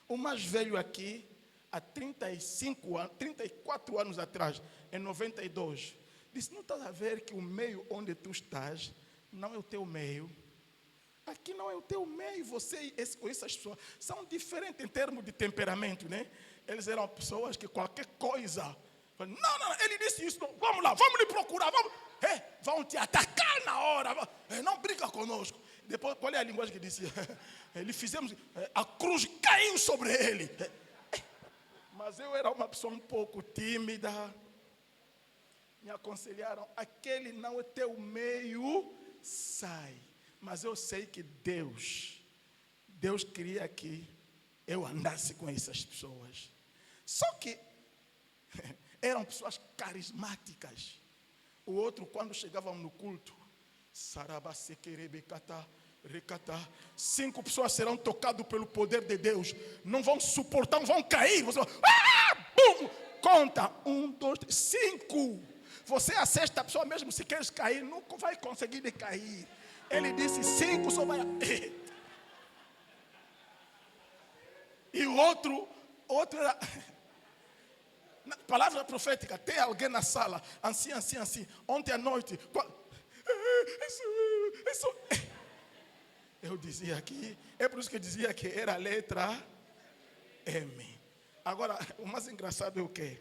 O mais velho aqui há 35 anos, 34 anos atrás, em 92, disse, não estás a ver que o meio onde tu estás não é o teu meio? Aqui não é o teu meio, você e essas pessoas são diferentes em termos de temperamento, né? Eles eram pessoas que qualquer coisa... Não, ele disse isso, não, vamos lá, vamos lhe procurar, vão te atacar na hora, não brinca conosco. Depois, qual é a linguagem que disse? Ele fizemos, a cruz caiu sobre ele. Mas eu era uma pessoa um pouco tímida. Me aconselharam, aquele não é teu meio, sai. Mas eu sei que Deus queria que eu andasse com essas pessoas. Só que eram pessoas carismáticas. O outro, quando chegavam no culto, Saraba Sekerebekata, Recata, 5 pessoas serão tocadas pelo poder de Deus. Não vão suportar, não vão cair. Você vai, bum! Conta, 1, 2, 3, 5. Você é a 6ª pessoa, mesmo se queres cair, nunca vai conseguir cair. Ele disse 5, só vai. E o outro era. Palavra profética, tem alguém na sala, assim. Ontem à noite, eu dizia aqui, é por isso que eu dizia que era a letra M. Agora, o mais engraçado é o quê?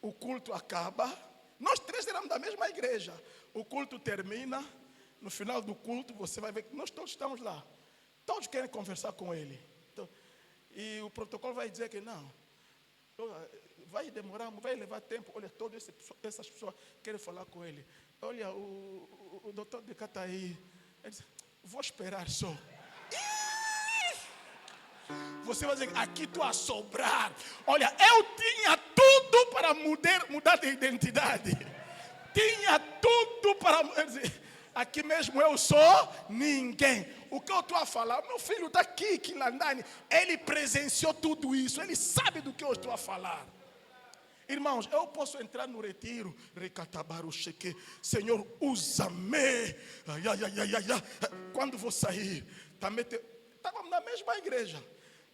O culto acaba, nós 3 éramos da mesma igreja. O culto termina, no final do culto você vai ver que nós todos estamos lá. Todos querem conversar com ele. Então, e o protocolo vai dizer que não. Vai demorar, vai levar tempo. Olha, todas essas pessoas querem falar com ele. Olha, o doutor de cá está aí. Ele diz, vou esperar só. Você vai dizer, aqui estou a sobrar. Olha, eu tinha tudo para mudar de identidade. Tinha tudo para... Aqui mesmo eu sou ninguém. O que eu estou a falar? Meu filho está aqui, Quilandani. Ele presenciou tudo isso. Ele sabe do que eu estou a falar. Irmãos, eu posso entrar no retiro. Senhor, usa-me. Quando vou sair, estávamos na mesma igreja.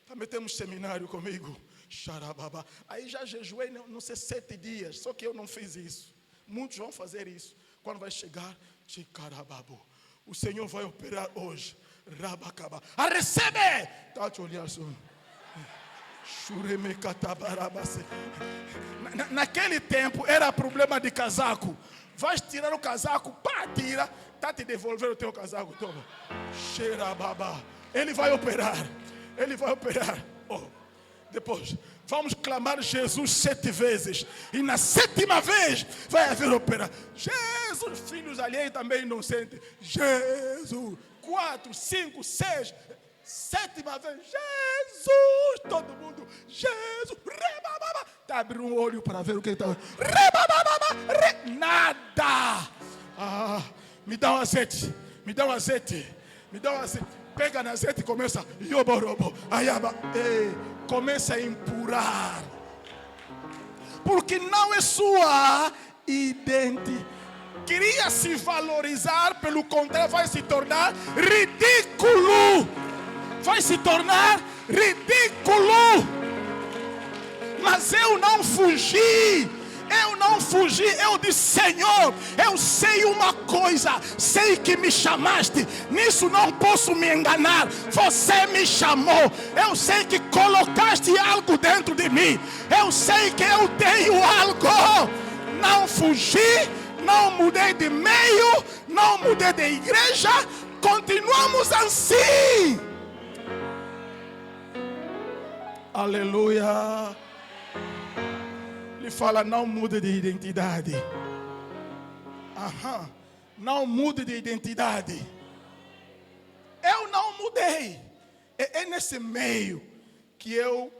Também temos seminário comigo. Xarababa. Aí já jejuei, não sei, 7 dias. Só que eu não fiz isso. Muitos vão fazer isso. Quando vai chegar, Chicarababo. O Senhor vai operar hoje. Rabacaba. A recebe! Tá te olhando só. Naquele tempo era problema de casaco. Vais tirar o casaco, pá, tira. Tá te devolvendo o teu casaco, toma. Xerababa. Ele vai operar. Depois, vamos clamar Jesus 7 vezes. E na 7ª vez vai haver operação. Jesus, filhos alheios também inocentes. Jesus. 4, 5, 6. 7ª vez. Jesus. Todo mundo. Jesus. Rebababa. Tá abrindo um olho para ver o que está. Rebababa. Nada. Me dá um azeite. Pega na azeite e começa. Yoborobo. Ayaba. Começa a empurar. Porque não é sua identidade. Queria se valorizar, pelo contrário, vai se tornar ridículo. Mas eu não fugi. Eu disse, Senhor, eu sei uma coisa. Sei que me chamaste. Nisso não posso me enganar. Você me chamou. Eu sei que colocaste algo dentro de mim. Eu sei que eu tenho algo. Não fugi. Não mudei de meio. Não mudei de igreja. Continuamos assim. Aleluia. Ele fala, não mude de identidade. Não mude de identidade. Eu não mudei. É nesse meio que eu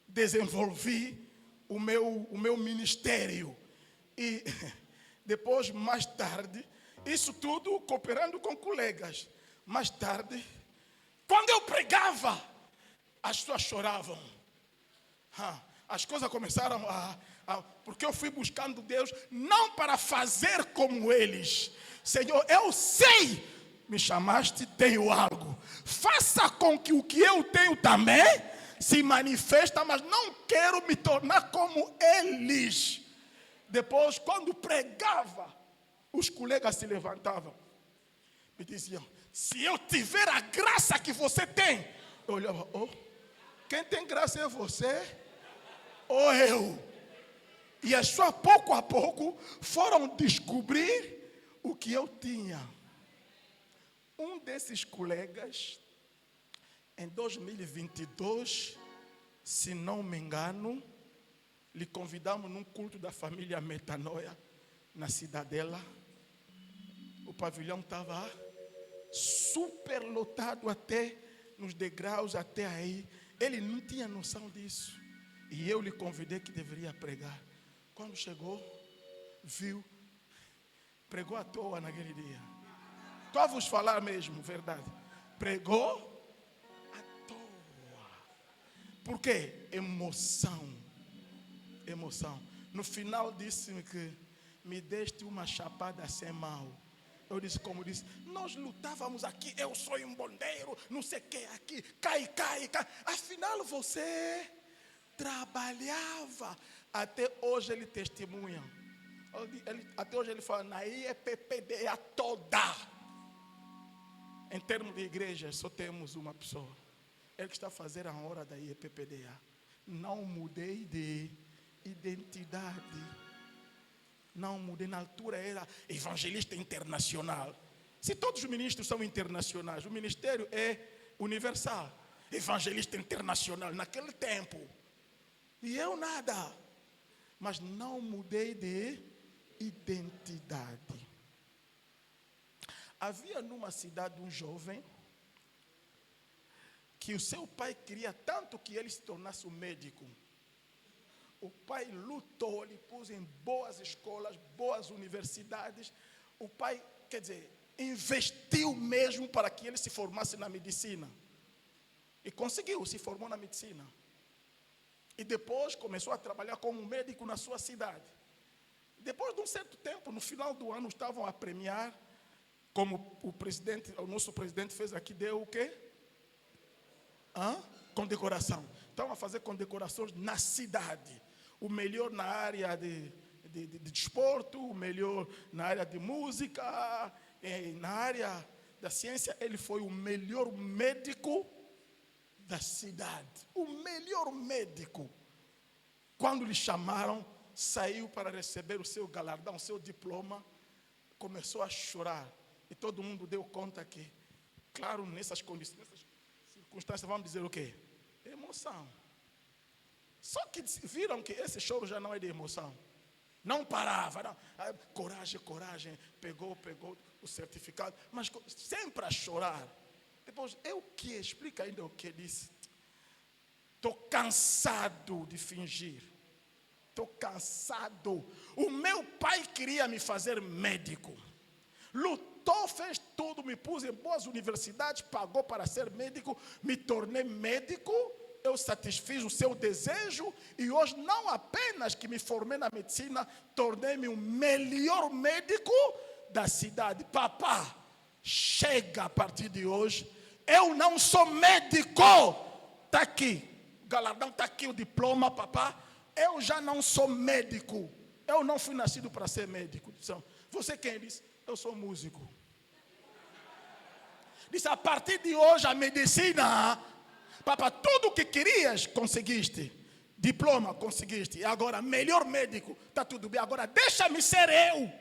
desenvolvi o meu ministério. E depois, mais tarde, isso tudo cooperando com colegas. Mais tarde, quando eu pregava, as pessoas choravam. As coisas começaram porque eu fui buscando Deus, não para fazer como eles. Senhor, eu sei, me chamaste, tenho algo. Faça com que o que eu tenho também se manifesta, mas não quero me tornar como eles. Depois, quando pregava, os colegas se levantavam e diziam: se eu tiver a graça que você tem. Eu olhava: oh, quem tem graça é você ou eu? E as pessoas, pouco a pouco, foram descobrir o que eu tinha. Um desses colegas, em 2022, se não me engano, lhe convidamos num culto da família Metanoia, na Cidadela. O pavilhão estava super lotado até nos degraus, até aí. Ele não tinha noção disso. E eu lhe convidei que deveria pregar. Quando chegou, viu, pregou à toa naquele dia. Estou a vos falar mesmo, verdade. Pregou à toa. Por quê? Emoção. Emoção. No final disse-me que me deste uma chapada sem mal. Eu disse, como disse, nós lutávamos aqui, eu sou um bondeiro, não sei o que aqui, cai. Afinal você trabalhava. Até hoje ele testemunha. Até hoje ele fala, na IEPPDA toda. Em termos de igreja, só temos uma pessoa. Ele que está a fazer a hora da IEPPDA. Não mudei de identidade. Não mudei. Na altura era evangelista internacional. Se todos os ministros são internacionais, o ministério é universal. Evangelista internacional naquele tempo. E eu nada. Mas não mudei de identidade. Havia numa cidade um jovem que o seu pai queria tanto que ele se tornasse um médico. O pai lutou, lhe pôs em boas escolas, boas universidades. O pai, quer dizer, investiu mesmo para que ele se formasse na medicina. E conseguiu, se formou na medicina. E depois começou a trabalhar como médico na sua cidade. Depois de um certo tempo, no final do ano, estavam a premiar, como o nosso presidente fez aqui, deu o quê? Condecoração. Estavam a fazer condecorações na cidade. O melhor na área de desporto, o melhor na área de música, na área da ciência. Ele foi o melhor médico da cidade. O melhor médico. Quando lhe chamaram, saiu para receber o seu galardão, o seu diploma, começou a chorar. E todo mundo deu conta que, claro, nessas circunstâncias, vamos dizer o quê? Emoção. Só que viram que esse choro já não é de emoção. Não parava. Não. Coragem. Pegou o certificado. Mas sempre a chorar. Depois, eu que explico ainda o que disse. Estou cansado de fingir. Estou cansado. O meu pai queria me fazer médico. Lutou, fez tudo, me pus em boas universidades, pagou para ser médico, me tornei médico. Eu satisfiz o seu desejo e hoje não apenas que me formei na medicina, tornei-me o melhor médico da cidade. Papá, chega a partir de hoje. Eu não sou médico. Está aqui, o galardão está aqui, o diploma, papá. Eu já não sou médico. Eu não fui nascido para ser médico. Você quem disse? Eu sou músico. Disse, a partir de hoje a medicina... Papá, tudo o que querias, conseguiste. Diploma, conseguiste. E agora, melhor médico, está tudo bem. Agora, deixa-me ser eu.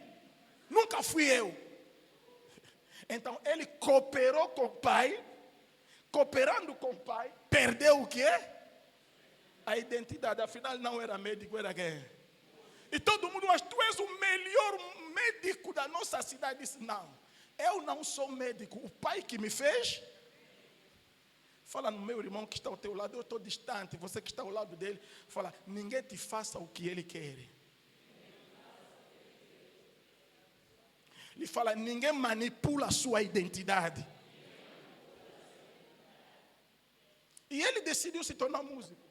Nunca fui eu. Então, ele cooperou com o pai. Cooperando com o pai, perdeu o quê? A identidade. Afinal, não era médico, era quem? E todo mundo, mas tu és o melhor médico da nossa cidade. Disse, não, eu não sou médico. O pai que me fez... Fala no meu irmão que está ao teu lado, eu estou distante. Você que está ao lado dele, fala, ninguém te faça o que ele quer. Ele fala, ninguém manipula a sua identidade. E ele decidiu se tornar músico.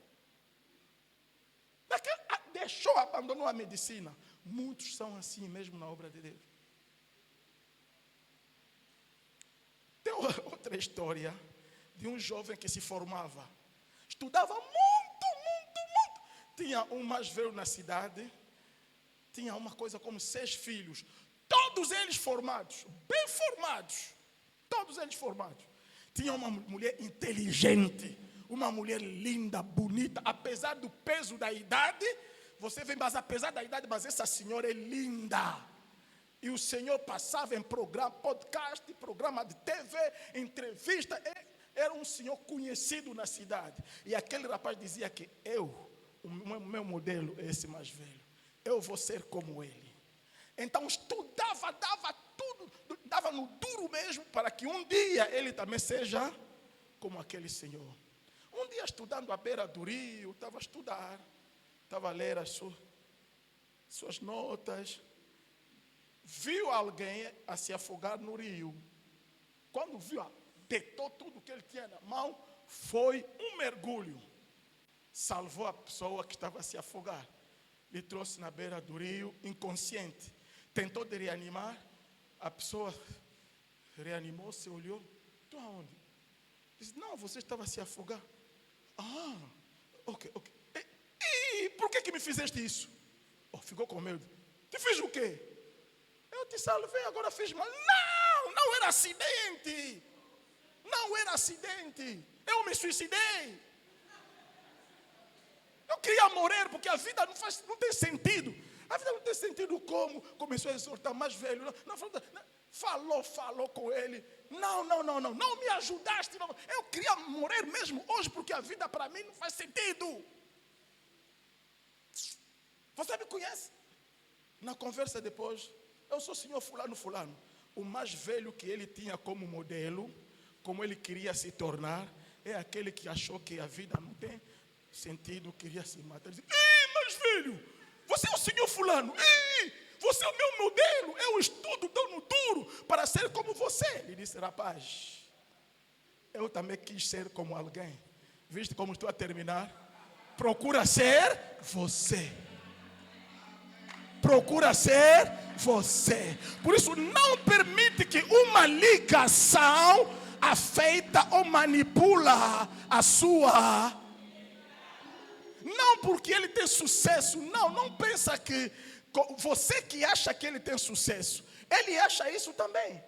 Deixou, abandonou a medicina. Muitos são assim mesmo na obra de Deus. Tem outra história de um jovem que se formava. Estudava muito. Tinha um mais velho na cidade. Tinha uma coisa como 6 filhos. Todos eles formados. Bem formados. Todos eles formados. Tinha uma mulher inteligente. Uma mulher linda, bonita. Apesar do peso da idade. Você vê, mas apesar da idade, mas essa senhora é linda. E o Senhor passava em programa, podcast, programa de TV, entrevista. Era um senhor conhecido na cidade. E aquele rapaz dizia que o meu modelo é esse mais velho. Eu vou ser como ele. Então estudava, dava tudo, dava no duro mesmo, para que um dia ele também seja como aquele senhor. Um dia estudando à beira do rio, estava a estudar, estava a ler as suas notas. Viu alguém a se afogar no rio. Quando viu, deitou tudo que ele tinha na mão, foi um mergulho. Salvou a pessoa que estava a se afogar. Lhe trouxe na beira do rio, inconsciente. Tentou de reanimar. A pessoa reanimou-se, olhou. Tu aonde? Disse, não, você estava a se afogar. Ah, ok. E por que me fizeste isso? Ficou com medo. Te fiz o quê? Eu te salvei, agora fiz mal. Não era acidente. Não era acidente. Eu me suicidei. Eu queria morrer porque a vida não tem sentido. A vida não tem sentido como? Começou a exortar mais velho. Falou com ele. Não me ajudaste. Não. Eu queria morrer mesmo hoje porque a vida para mim não faz sentido. Você me conhece? Na conversa depois, eu sou o senhor fulano. O mais velho que ele tinha como modelo, como ele queria se tornar, é aquele que achou que a vida não tem sentido, queria se matar. Ele disse, mais velho, você é o senhor fulano. Você é o meu modelo. Eu estudo, dou no duro para ser como você. Ele disse, rapaz, eu também quis ser como alguém. Viste como estou a terminar? Procura ser você. Procura ser você. Por isso, não permite que uma ligação afeta ou manipula a sua. Não porque ele tem sucesso. Não pensa que você que acha que ele tem sucesso, ele acha isso também.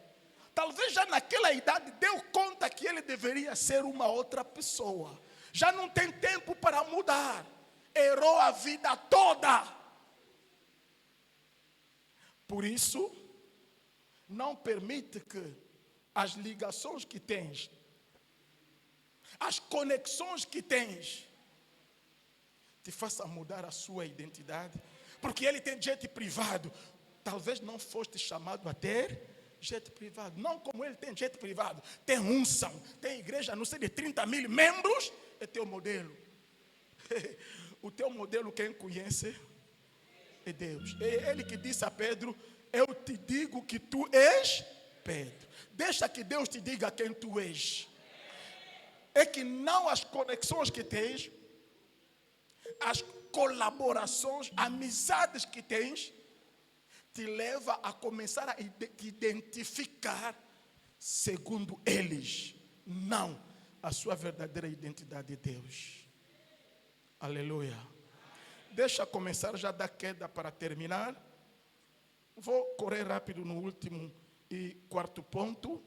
Talvez já naquela idade deu conta que ele deveria ser uma outra pessoa. Já não tem tempo para mudar. Errou a vida toda. Por isso, não permite que as ligações que tens, as conexões que tens, te façam mudar a sua identidade. Porque ele tem jet privado. Talvez não foste chamado a ter jet privado. Não como ele tem jet privado. Tem unção, tem igreja, não sei, de 30 mil membros. É teu modelo. O teu modelo quem conhece? É Deus. É ele que disse a Pedro, eu te digo que tu és Pedro. Deixa que Deus te diga quem tu és. É que não as conexões que tens, as colaborações, amizades que tens, te leva a começar a te identificar segundo eles, não a sua verdadeira identidade de Deus. Aleluia. Deixa começar já da queda para terminar. Vou correr rápido no último e quarto ponto.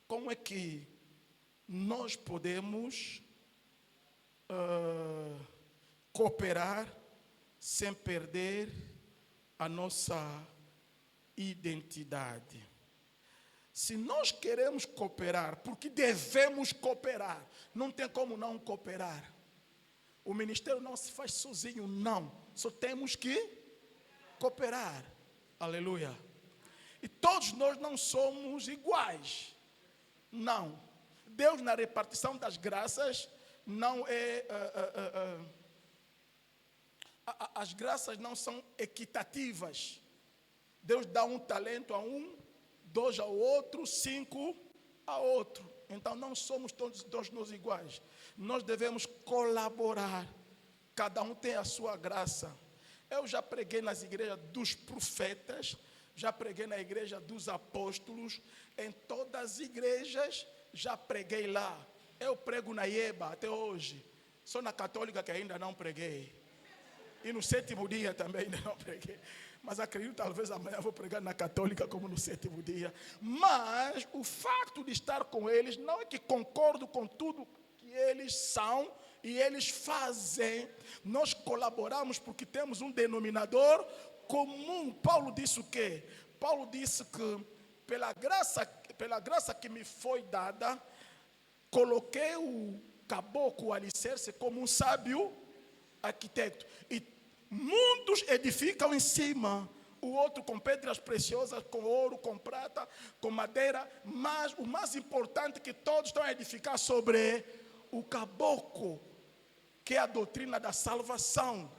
Como é que nós podemos cooperar sem perder a nossa identidade? Se nós queremos cooperar, porque devemos cooperar, não tem como não cooperar. O ministério não se faz sozinho, não. Só temos que cooperar. Aleluia. E todos nós não somos iguais. Não. Deus, na repartição das graças, não é... as graças não são equitativas. Deus dá um talento a um, 2 ao outro, 5 a outro. Então não somos todos nós iguais. Nós devemos colaborar. Cada um tem a sua graça. Eu já preguei nas igrejas dos profetas, já preguei na igreja dos apóstolos, em todas as igrejas já preguei lá. Eu prego na IEBA até hoje. Só na católica que ainda não preguei. E no 7º dia também ainda não preguei. Mas acredito talvez amanhã vou pregar na católica como no 7º dia. Mas o facto de estar com eles não é que concordo com tudo que eles são e eles fazem. Nós colaboramos porque temos um denominador comum. Paulo disse o quê? Paulo disse que pela graça que me foi dada, coloquei o caboclo, o alicerce, como um sábio arquiteto. E muitos edificam em cima, o outro com pedras preciosas, com ouro, com prata, com madeira. Mas o mais importante é que todos estão a edificar sobre o caboclo, que é a doutrina da salvação.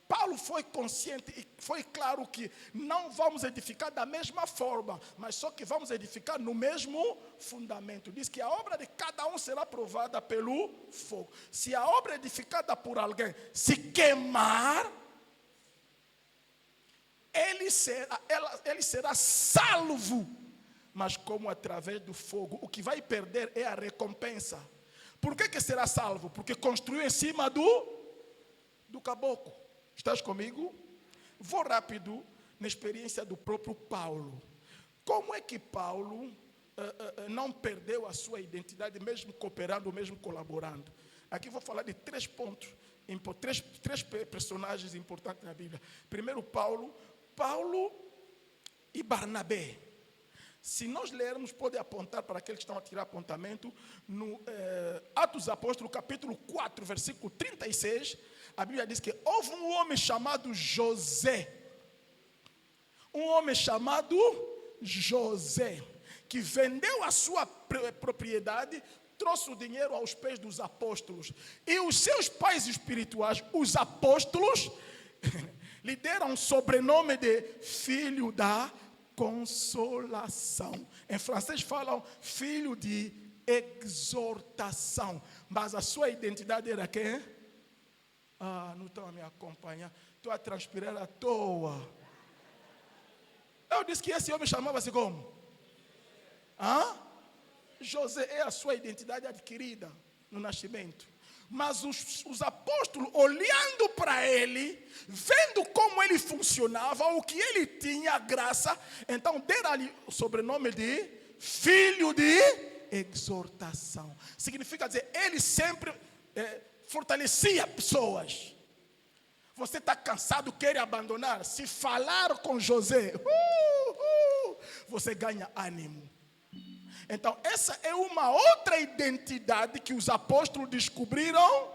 Paulo foi consciente e foi claro que não vamos edificar da mesma forma, mas só que vamos edificar no mesmo fundamento. Diz que a obra de cada um será provada pelo fogo. Se a obra edificada por alguém se queimar, ele será salvo. Mas como através do fogo, o que vai perder é a recompensa. Por que será salvo? Porque construiu em cima do caboclo. Estás comigo? Vou rápido na experiência do próprio Paulo. Como é que Paulo não perdeu a sua identidade, mesmo cooperando, mesmo colaborando? Aqui vou falar de 3 pontos, três personagens importantes na Bíblia. Primeiro, Paulo e Barnabé. Se nós lermos, pode apontar para aqueles que estão a tirar apontamento, no Atos dos Apóstolos, capítulo 4, versículo 36, a Bíblia diz que houve um homem chamado José. Um homem chamado José, que vendeu a sua propriedade, trouxe o dinheiro aos pés dos apóstolos. E os seus pais espirituais, os apóstolos, lhe deram o sobrenome de filho da consolação. Em francês falam filho de exortação. Mas a sua identidade era quem? Não estão a me acompanhar. Estou a transpirar à toa. Eu disse que esse homem chamava-se como? José é a sua identidade adquirida no nascimento. Mas os apóstolos, olhando para ele, vendo como ele funcionava, o que ele tinha, a graça, então deram-lhe o sobrenome de filho de exortação. Significa dizer, ele sempre fortalecia pessoas. Você está cansado, quer abandonar? Se falar com José, você ganha ânimo. Então, essa é uma outra identidade que os apóstolos descobriram.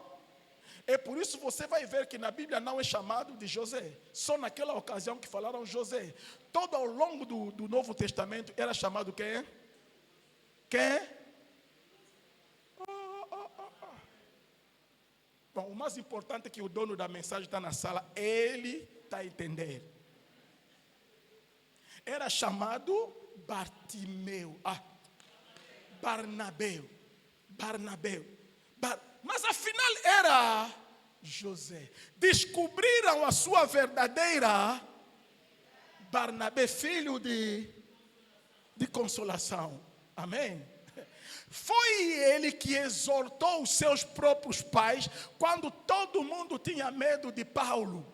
É por isso você vai ver que na Bíblia não é chamado de José. Só naquela ocasião que falaram José. Todo ao longo do Novo Testamento era chamado quem? Quem? Bom, o mais importante é que o dono da mensagem está na sala. Ele está a entender. Era chamado Bartimeu. Barnabé. Mas afinal era José. Descobriram a sua verdadeira Barnabé, filho de consolação. Amém? Foi ele que exortou os seus próprios pais quando todo mundo tinha medo de Paulo.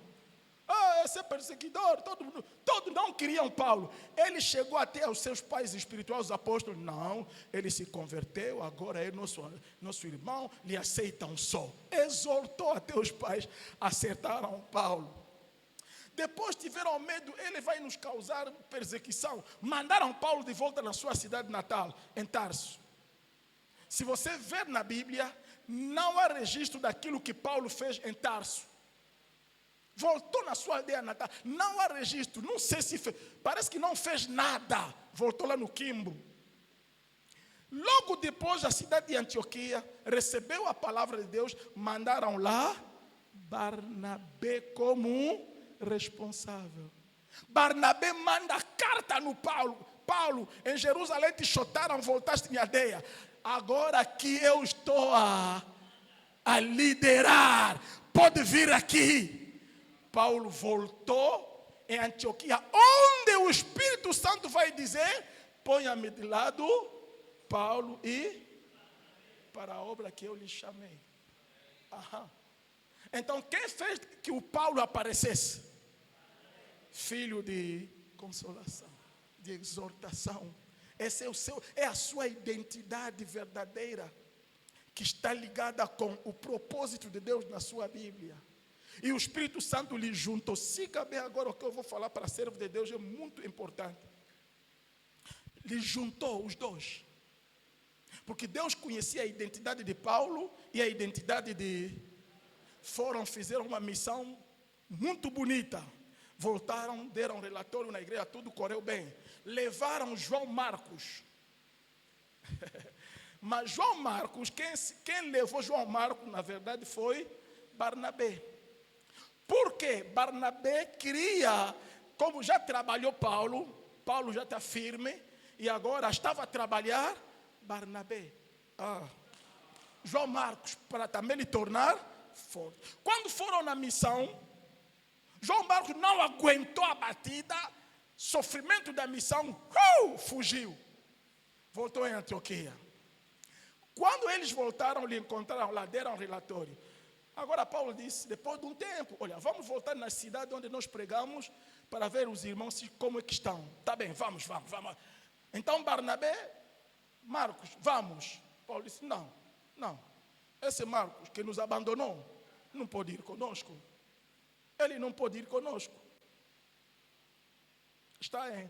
Esse é perseguidor, todos não queriam Paulo. Ele chegou até aos seus pais espirituais, os apóstolos. Não, ele se converteu, agora é nosso irmão, lhe aceitam só. Exortou até os pais, acertaram Paulo. Depois tiveram medo, ele vai nos causar perseguição. Mandaram Paulo de volta na sua cidade natal, em Tarso. Se você ver na Bíblia, não há registro daquilo que Paulo fez em Tarso. Voltou na sua aldeia natal. Não há registro. Não sei se fez. Parece que não fez nada. Voltou lá no Quimbo. Logo depois, a cidade de Antioquia recebeu a palavra de Deus. Mandaram lá Barnabé como responsável. Barnabé manda carta no Paulo. Paulo, em Jerusalém te chotaram, voltaste em aldeia. Agora que eu estou a liderar, pode vir aqui. Paulo voltou em Antioquia, onde o Espírito Santo vai dizer: ponha-me de lado Paulo e para a obra que eu lhe chamei. Aham. Então, quem fez que o Paulo aparecesse? Filho de consolação, de exortação. Esse é a sua identidade verdadeira, que está ligada com o propósito de Deus na sua Bíblia. E o Espírito Santo lhe juntou. Siga bem agora o que eu vou falar para servo de Deus, é muito importante. Lhe juntou os dois. Porque Deus conhecia a identidade de Paulo e a identidade de... fizeram uma missão muito bonita. Voltaram, deram relatório na igreja, tudo correu bem. Levaram João Marcos. Mas João Marcos, quem levou João Marcos, na verdade, foi Barnabé. Por quê? Barnabé queria, como já trabalhou Paulo já está firme, e agora estava a trabalhar Barnabé. João Marcos, para também lhe tornar forte. Quando foram na missão, João Marcos não aguentou a batida, sofrimento da missão, fugiu. Voltou em Antioquia. Quando eles voltaram, lhe encontraram lá, deram um relatório. Agora Paulo disse, depois de um tempo, olha, vamos voltar na cidade onde nós pregamos para ver os irmãos como é que estão. Tá bem, vamos. Então Barnabé, Marcos, vamos. Paulo disse, não. Esse Marcos que nos abandonou, não pode ir conosco. Ele não pode ir conosco. Está em...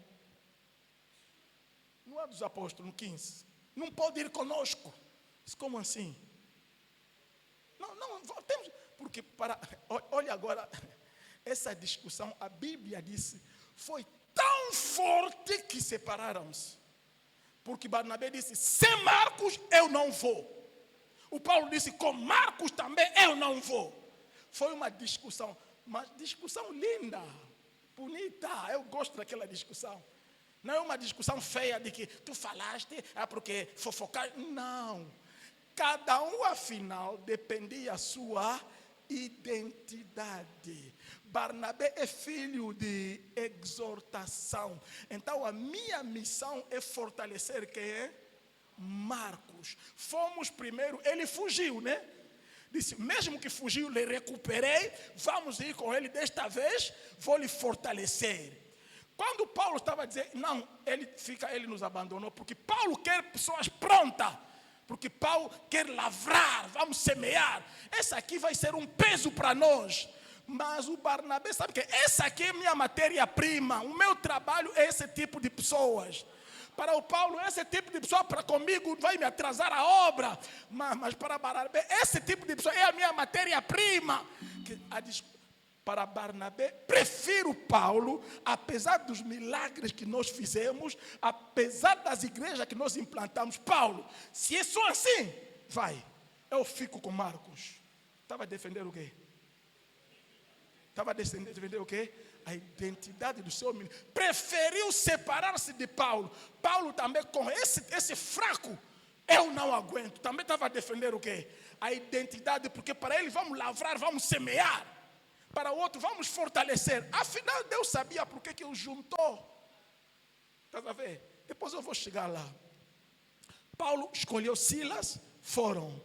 Não é dos apóstolos, no 15. Não pode ir conosco. Como assim? Não, temos... Porque, olha agora, essa discussão, a Bíblia disse, foi tão forte que separaram-se. Porque Barnabé disse, sem Marcos eu não vou. O Paulo disse, com Marcos também eu não vou. Foi uma discussão linda, bonita. Eu gosto daquela discussão. Não é uma discussão feia de que tu falaste, porque fofocar. Não. Cada um, afinal, dependia da sua identidade. Barnabé é filho de exortação. Então, a minha missão é fortalecer quem é? Marcos. Fomos primeiro, ele fugiu, né? Disse, mesmo que fugiu, lhe recuperei, vamos ir com ele desta vez, vou lhe fortalecer. Quando Paulo estava dizendo, não, ele nos abandonou, porque Paulo quer pessoas prontas, porque Paulo quer lavrar, vamos semear. Essa aqui vai ser um peso para nós. Mas o Barnabé sabe que essa aqui é minha matéria-prima, o meu trabalho é esse tipo de pessoas. Para o Paulo, esse tipo de pessoa para comigo vai me atrasar a obra. Mas para Barnabé, esse tipo de pessoa é a minha matéria-prima. Para Barnabé, prefiro Paulo, apesar dos milagres que nós fizemos, apesar das igrejas que nós implantamos. Paulo, se é só assim, vai. Eu fico com Marcos. Estava a defender o quê? Estava a defender o quê? A identidade do seu ministro. Preferiu separar-se de Paulo. Paulo também, com esse fraco, eu não aguento. Também estava a defender o quê? A identidade, porque para ele vamos lavrar, vamos semear. Para o outro, vamos fortalecer. Afinal, Deus sabia por que o juntou. Está a ver? Depois eu vou chegar lá. Paulo escolheu Silas, foram.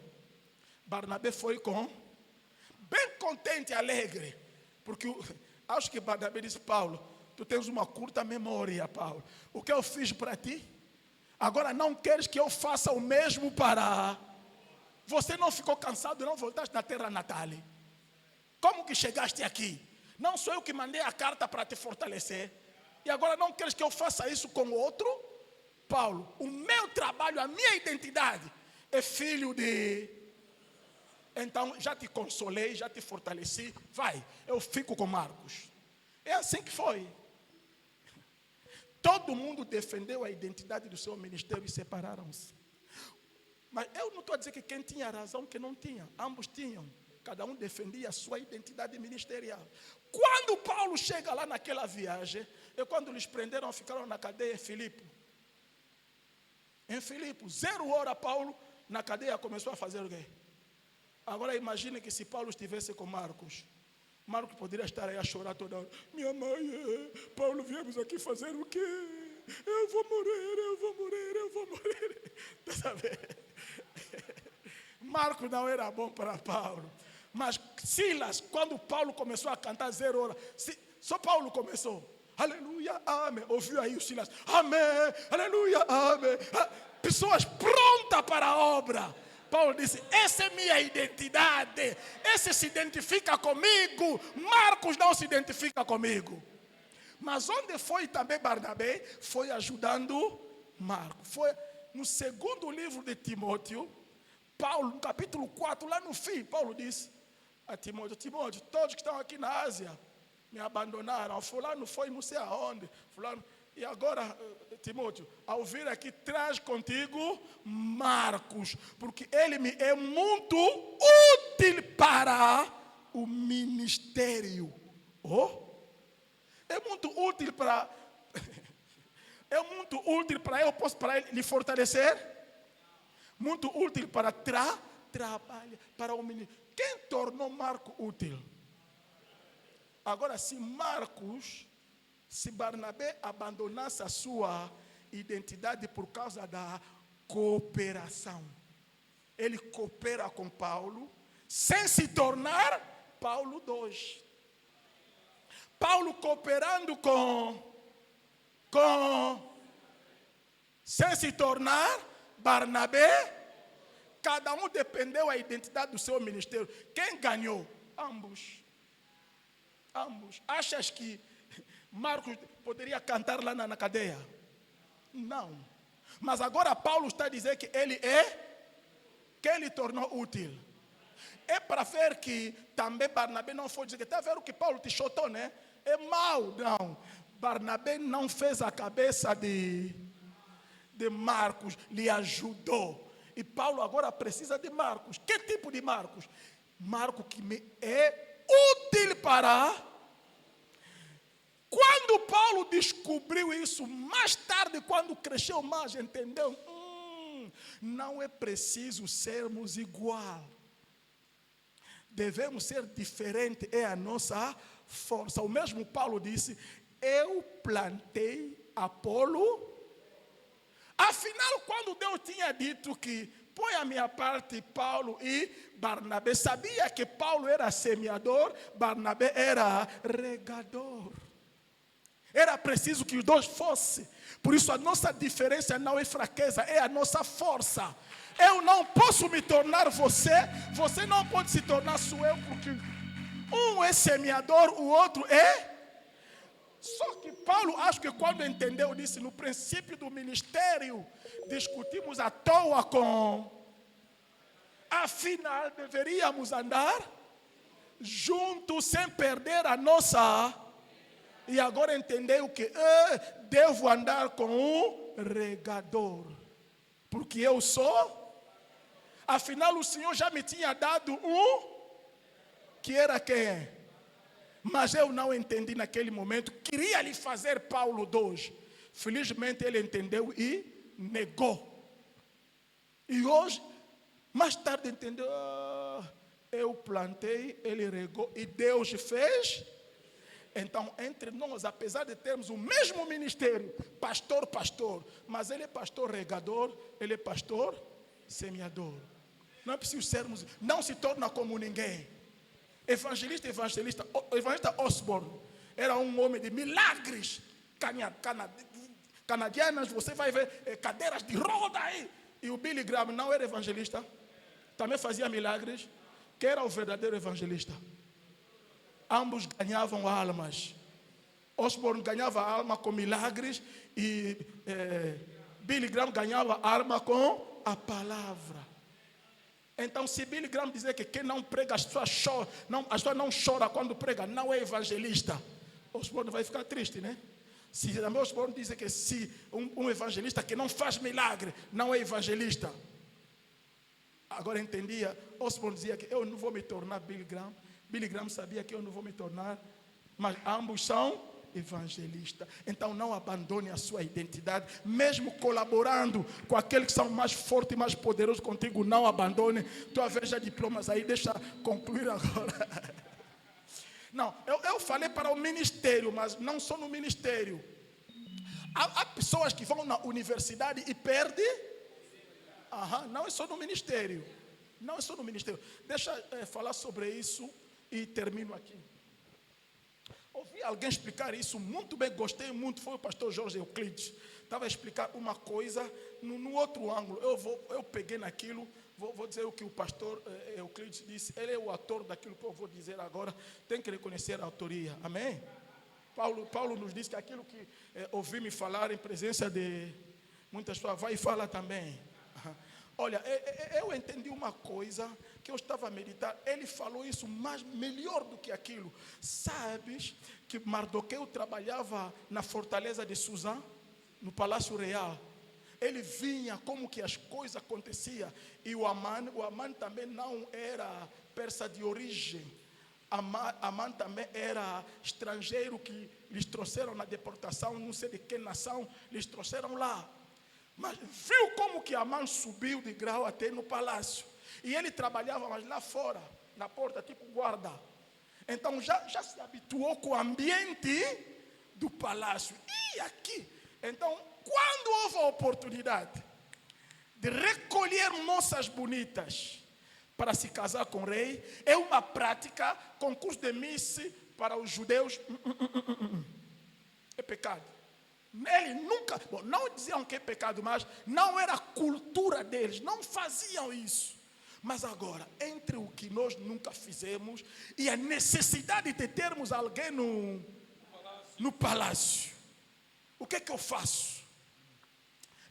Barnabé foi bem contente e alegre. Porque acho que Barnabé disse, Paulo, tu tens uma curta memória, Paulo. O que eu fiz para ti? Agora não queres que eu faça o mesmo para... Você não ficou cansado e não voltaste na terra natal? Como que chegaste aqui? Não sou eu que mandei a carta para te fortalecer. E agora não queres que eu faça isso com outro? Paulo, o meu trabalho, a minha identidade é filho de... Então, já te consolei, já te fortaleci. Vai, eu fico com Marcos. É assim que foi. Todo mundo defendeu a identidade do seu ministério e separaram-se. Mas eu não estou a dizer que quem tinha razão, que não tinha. Ambos tinham. Cada um defendia a sua identidade ministerial. Quando Paulo chega lá naquela viagem, quando eles prenderam, ficaram na cadeia em Filipe. Em Filipe, 0 hora, Paulo, na cadeia, começou a fazer o quê? Agora imagine que se Paulo estivesse com Marcos poderia estar aí a chorar toda hora. Minha mãe, Paulo, viemos aqui fazer o quê? Eu vou morrer. Está sabendo? Marcos não era bom para Paulo. Mas Silas, quando Paulo começou a cantar 0 horas, só Paulo começou. Aleluia, amém. Ouviu aí o Silas? Amém, aleluia, amém. Pessoas prontas para a obra. Paulo disse, essa é minha identidade. Esse se identifica comigo. Marcos não se identifica comigo. Mas onde foi também Barnabé? Foi ajudando Marcos. Foi no segundo livro de Timóteo, Paulo, no capítulo 4, lá no fim, Paulo disse a Timóteo, Timóteo, todos que estão aqui na Ásia me abandonaram. Fulano foi não sei aonde. Fulano, e agora, Timóteo, ao vir aqui, traz contigo Marcos, porque ele me é muito útil para o ministério. É muito útil para... É muito útil para eu, posso para ele lhe fortalecer. Muito útil para trabalho, para o ministério. Quem tornou Marcos útil? Agora, se Barnabé abandonasse a sua identidade por causa da cooperação, ele coopera com Paulo, sem se tornar Paulo 2. Paulo cooperando sem se tornar Barnabé, cada um dependeu da identidade do seu ministério. Quem ganhou? Ambos. Achas que Marcos poderia cantar lá na cadeia? Não. Mas agora Paulo está a dizer que ele tornou útil. É para ver que também Barnabé não foi dizer que está vendo que Paulo te chutou, né? É mau, não. Barnabé não fez a cabeça de Marcos, lhe ajudou. E Paulo agora precisa de Marcos. Que tipo de Marcos? Marcos que me é útil para... Quando Paulo descobriu isso, mais tarde, quando cresceu mais, entendeu? Não é preciso sermos igual. Devemos ser diferentes, é a nossa força. O mesmo Paulo disse, eu plantei, Apolo. Afinal, quando Deus tinha dito que põe a minha parte Paulo e Barnabé, sabia que Paulo era semeador, Barnabé era regador. Era preciso que os dois fossem. Por isso a nossa diferença não é fraqueza, é a nossa força. Eu não posso me tornar você, você não pode se tornar sou eu, porque um é semeador, o outro é... Só que Paulo, acho que quando entendeu, disse, no princípio do ministério, discutimos à toa com... Afinal, deveríamos andar juntos, sem perder a nossa... E agora entendeu que devo andar com um regador. Porque eu sou... Afinal, o Senhor já me tinha dado um... Que era quem? Mas eu não entendi naquele momento. Queria lhe fazer Paulo 2. Felizmente ele entendeu e negou. E hoje, mais tarde entendeu. Eu plantei, ele regou e Deus fez. Então, entre nós, apesar de termos o mesmo ministério, pastor, mas ele é pastor regador, ele é pastor semeador. Não é preciso sermos, não se torna como ninguém. Evangelista Osborne era um homem de milagres. Canadianas, você vai ver cadeiras de roda aí. E o Billy Graham não era evangelista, também fazia milagres. Quem era o verdadeiro evangelista? Ambos ganhavam almas. Osborne ganhava alma com milagres e Billy Graham ganhava alma com a palavra. Então, se Billy Graham dizer que quem não prega, as pessoas não choram quando prega, não é evangelista, Osborne vai ficar triste, né? Se também Osborne dizer que se um evangelista que não faz milagre, não é evangelista. Agora entendia, Osborne dizia que eu não vou me tornar Billy Graham. Billy Graham sabia que eu não vou me tornar, mas ambos são evangelistas. Então não abandone a sua identidade, mesmo colaborando com aqueles que são mais fortes e mais poderosos contigo, não abandone. Tu veja diplomas aí, deixa concluir agora. Não, eu falei para o ministério, mas não só no ministério. Há pessoas que vão na universidade e perdem. Não é só no ministério. Não é só no ministério. Deixa falar sobre isso e termino aqui. Ouvi alguém explicar isso muito bem, gostei muito, foi o pastor Jorge Euclides. Estava a explicar uma coisa no outro ângulo. Eu peguei naquilo, vou dizer o que o pastor Euclides disse. Ele é o autor daquilo que eu vou dizer agora. Tem que reconhecer a autoria. Amém? Paulo nos diz que aquilo que ouvi me falar em presença de muitas pessoas, vai e fala também. Olha, eu entendi uma coisa que eu estava a meditar. Ele falou isso, mas melhor do que aquilo. Sabes que Mardoqueu trabalhava na fortaleza de Suzã, no Palácio Real. Ele vinha como que as coisas aconteciam. E o Amã também não era persa de origem. Amã também era estrangeiro que lhes trouxeram na deportação, não sei de que nação, lhes trouxeram lá. Mas viu como que Amã subiu de grau até no palácio. E ele trabalhava, mas lá fora, na porta, tipo guarda. Então já se habituou com o ambiente do palácio. E aqui, então, quando houve a oportunidade de recolher moças bonitas para se casar com o rei, é uma prática, concurso de Miss para os judeus, é pecado. Ele nunca, não diziam que é pecado, mas não era a cultura deles, não faziam isso. Mas agora, entre o que nós nunca fizemos e a necessidade de termos alguém no palácio, o que é que eu faço?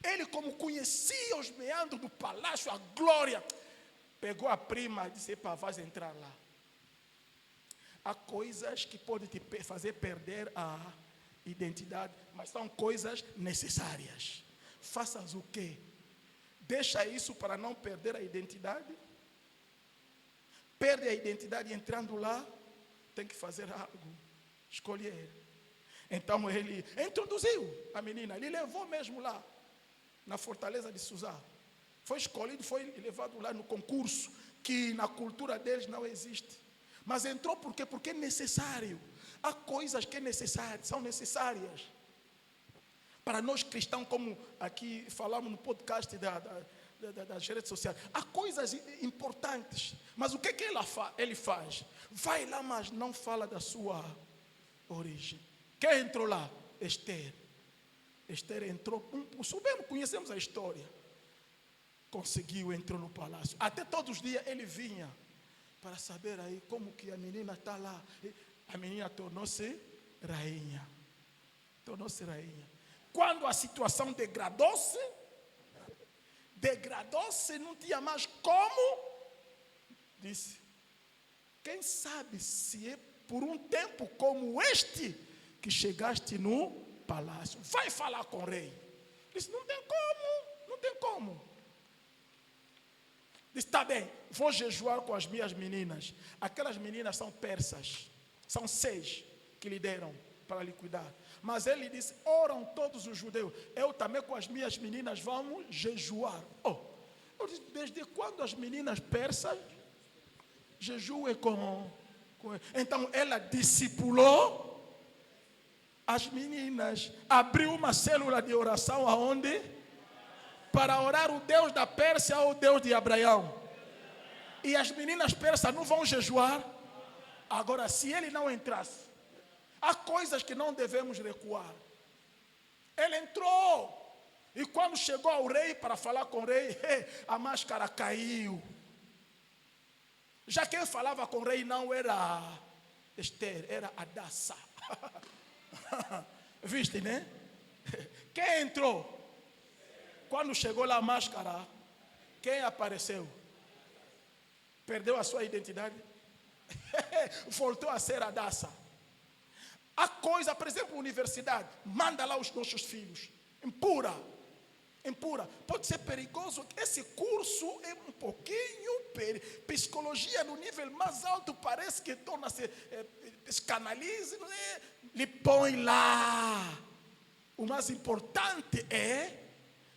Ele, como conhecia os meandros do palácio, a glória, pegou a prima e disse: "Epa, vais entrar lá." Há coisas que podem te fazer perder a identidade, mas são coisas necessárias. Faças o quê? Deixa isso para não perder a identidade? Perde a identidade entrando lá? Tem que fazer algo, escolher. Então ele introduziu a menina, ele levou mesmo lá, na fortaleza de Suzã. Foi escolhido, foi levado lá no concurso, que na cultura deles não existe. Mas entrou por quê? Porque é necessário. Há coisas que são necessárias. Para nós cristãos, como aqui falamos no podcast das redes sociais, há coisas importantes. Mas o que ele faz? Vai lá, mas não fala da sua origem. Quem entrou lá? Esther. Esther entrou, conhecemos a história. Conseguiu, entrou no palácio. Até todos os dias ele vinha para saber aí como que a menina está lá. A menina tornou-se rainha. Tornou-se rainha. Quando a situação degradou-se, não tinha mais como, disse: quem sabe se é por um tempo como este que chegaste no palácio. Vai falar com o rei. Disse: não tem como. Disse: está bem, vou jejuar com as minhas meninas. Aquelas meninas são persas. São 6 que lhe deram para lhe cuidar. Mas ele disse: oram todos os judeus. Eu também com as minhas meninas vamos jejuar. Eu disse: desde quando as meninas persas jejuam com... Então ela discipulou as meninas. Abriu uma célula de oração aonde? Para orar o Deus da Pérsia ou o Deus de Abraão. E as meninas persas não vão jejuar. Agora, se ele não entrasse, há coisas que não devemos recuar. Ele entrou. E quando chegou ao rei para falar com o rei, a máscara caiu. Já quem falava com o rei não era Esther, era Hadassah. Viste, né? Quem entrou? Quando chegou lá a máscara, quem apareceu? Perdeu a sua identidade? Voltou a ser Hadassah. Há coisa, por exemplo, universidade, manda lá os nossos filhos, impura. Pode ser perigoso. Esse curso é um pouquinho psicologia no nível mais alto, parece que torna-se psicanálise, lhe põe lá. O mais importante é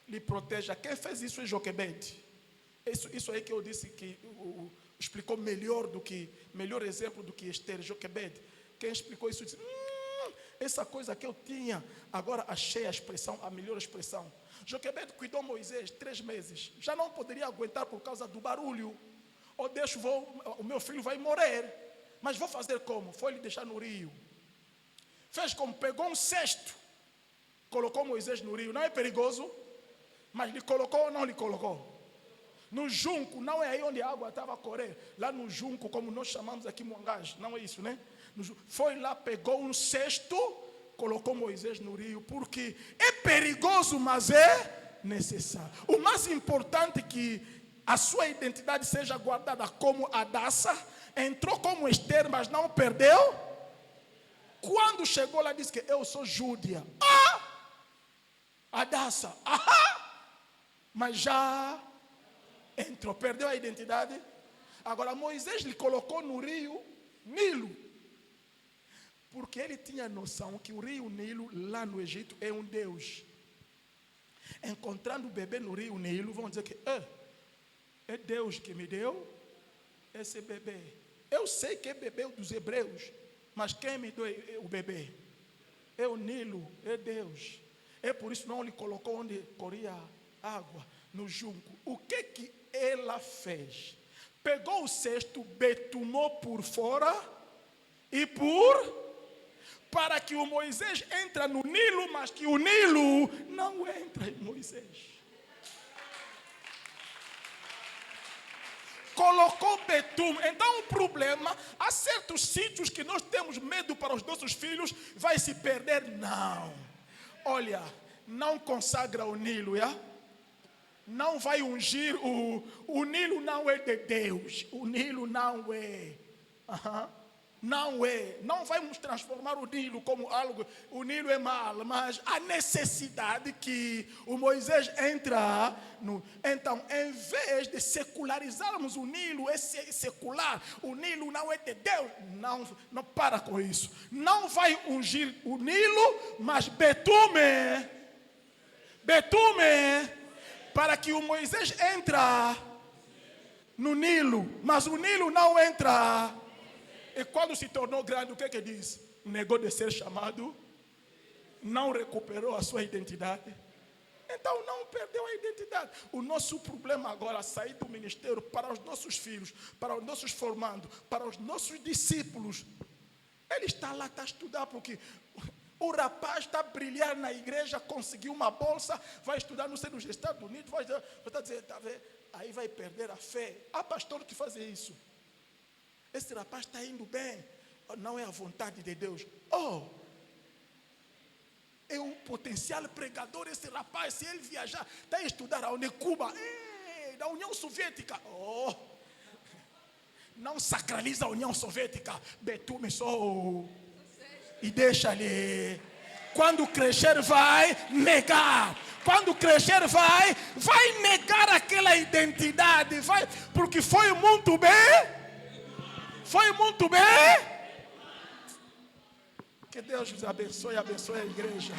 lhe proteja. Quem fez isso é Joquebede. Isso aí que eu disse que explicou melhor exemplo do que Esther. Joquebede. Quem explicou isso disse: essa coisa que eu tinha, agora achei a melhor expressão. Joquebede cuidou Moisés 3 meses. Já não poderia aguentar por causa do barulho. ou deixo, o meu filho vai morrer. Mas vou fazer como? Foi lhe deixar no rio. Fez como? Pegou um cesto, colocou Moisés no rio. Não é perigoso? Mas lhe colocou ou não lhe colocou? No junco, não é aí onde a água estava a correr. Lá no junco, como nós chamamos aqui Moangás, não é isso, né? Foi lá, pegou um cesto, colocou Moisés no rio, porque é perigoso, mas é necessário. O mais importante é que a sua identidade seja guardada como Hadassah. Entrou como Esther, mas não perdeu. Quando chegou lá, disse que eu sou júdia. Hadassah, mas já entrou, perdeu a identidade. Agora Moisés lhe colocou no rio Nilo, porque ele tinha noção que o rio Nilo lá no Egito é um Deus. Encontrando o bebê no rio Nilo, vão dizer que é Deus que me deu esse bebê. Eu sei que é bebê dos hebreus, mas quem me deu o bebê? É o Nilo, é Deus. É por isso não lhe colocou onde corria água, no junco. O que ela fez? Pegou o cesto, betumou por fora e para que o Moisés entre no Nilo, mas que o Nilo não entra em Moisés. Colocou betume. Então o problema, há certos sítios que nós temos medo para os nossos filhos, vai se perder. Não. Olha, não consagra o Nilo, não vai ungir o Nilo, não é de Deus. O Nilo não é. Não é. Não vamos transformar o Nilo como algo. O Nilo é mal, mas a necessidade que o Moisés entra no. Então, em vez de secularizarmos o Nilo, é secular. O Nilo não é de Deus. Não para com isso. Não vai ungir o Nilo, mas betume, para que o Moisés entra no Nilo, mas o Nilo não entra. E quando se tornou grande, o que diz? Negou de ser chamado, não recuperou a sua identidade. Então não perdeu a identidade. O nosso problema agora é sair do ministério para os nossos filhos, para os nossos formandos, para os nossos discípulos. Ele está lá, está a estudar, porque o rapaz está a brilhar na igreja, conseguiu uma bolsa, vai estudar nos Estados Unidos, vai dizer, tá vendo? Aí vai perder a fé. Há pastor que faz isso. Esse rapaz está indo bem. Não é a vontade de Deus. É um potencial pregador esse rapaz. Se ele viajar, está a estudar aonde? Cuba, da União Soviética. Não sacraliza a União Soviética. Betume só. E deixa ali. Quando crescer vai negar. Quando crescer vai negar aquela identidade. Porque foi muito bem. Foi muito bem. Que Deus os abençoe, abençoe a igreja.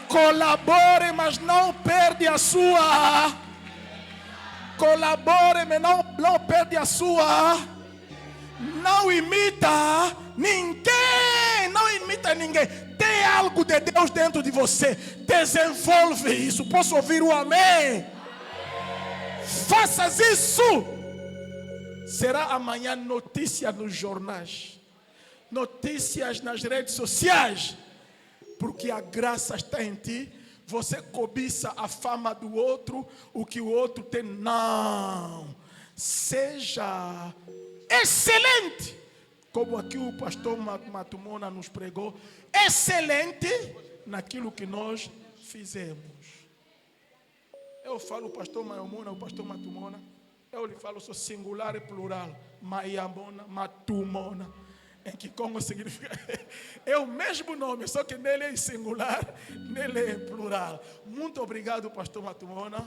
Colabore, mas não perde a sua. Colabore, mas não perde a sua. Não imita ninguém. Não imita ninguém. Tem algo de Deus dentro de você. Desenvolve isso. Posso ouvir o amém? Faças isso. Será amanhã notícia nos jornais, notícias nas redes sociais, porque a graça está em ti. Você cobiça a fama do outro, o que o outro tem. Não, seja excelente, como aqui o pastor Matumona nos pregou, excelente naquilo que nós fizemos. Eu falo o pastor Mayomona, o pastor Matumona. Eu lhe falo, sou singular e plural. Maiamona, Matumona. Em que como significa? É o mesmo nome, só que nele é singular, nele é plural. Muito obrigado, pastor Matumona.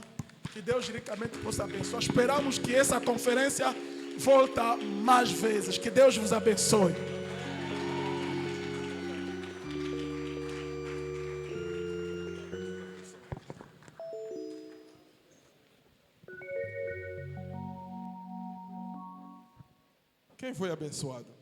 Que Deus ricamente possa abençoar. Esperamos que essa conferência volte mais vezes. Que Deus vos abençoe. Quem foi abençoado?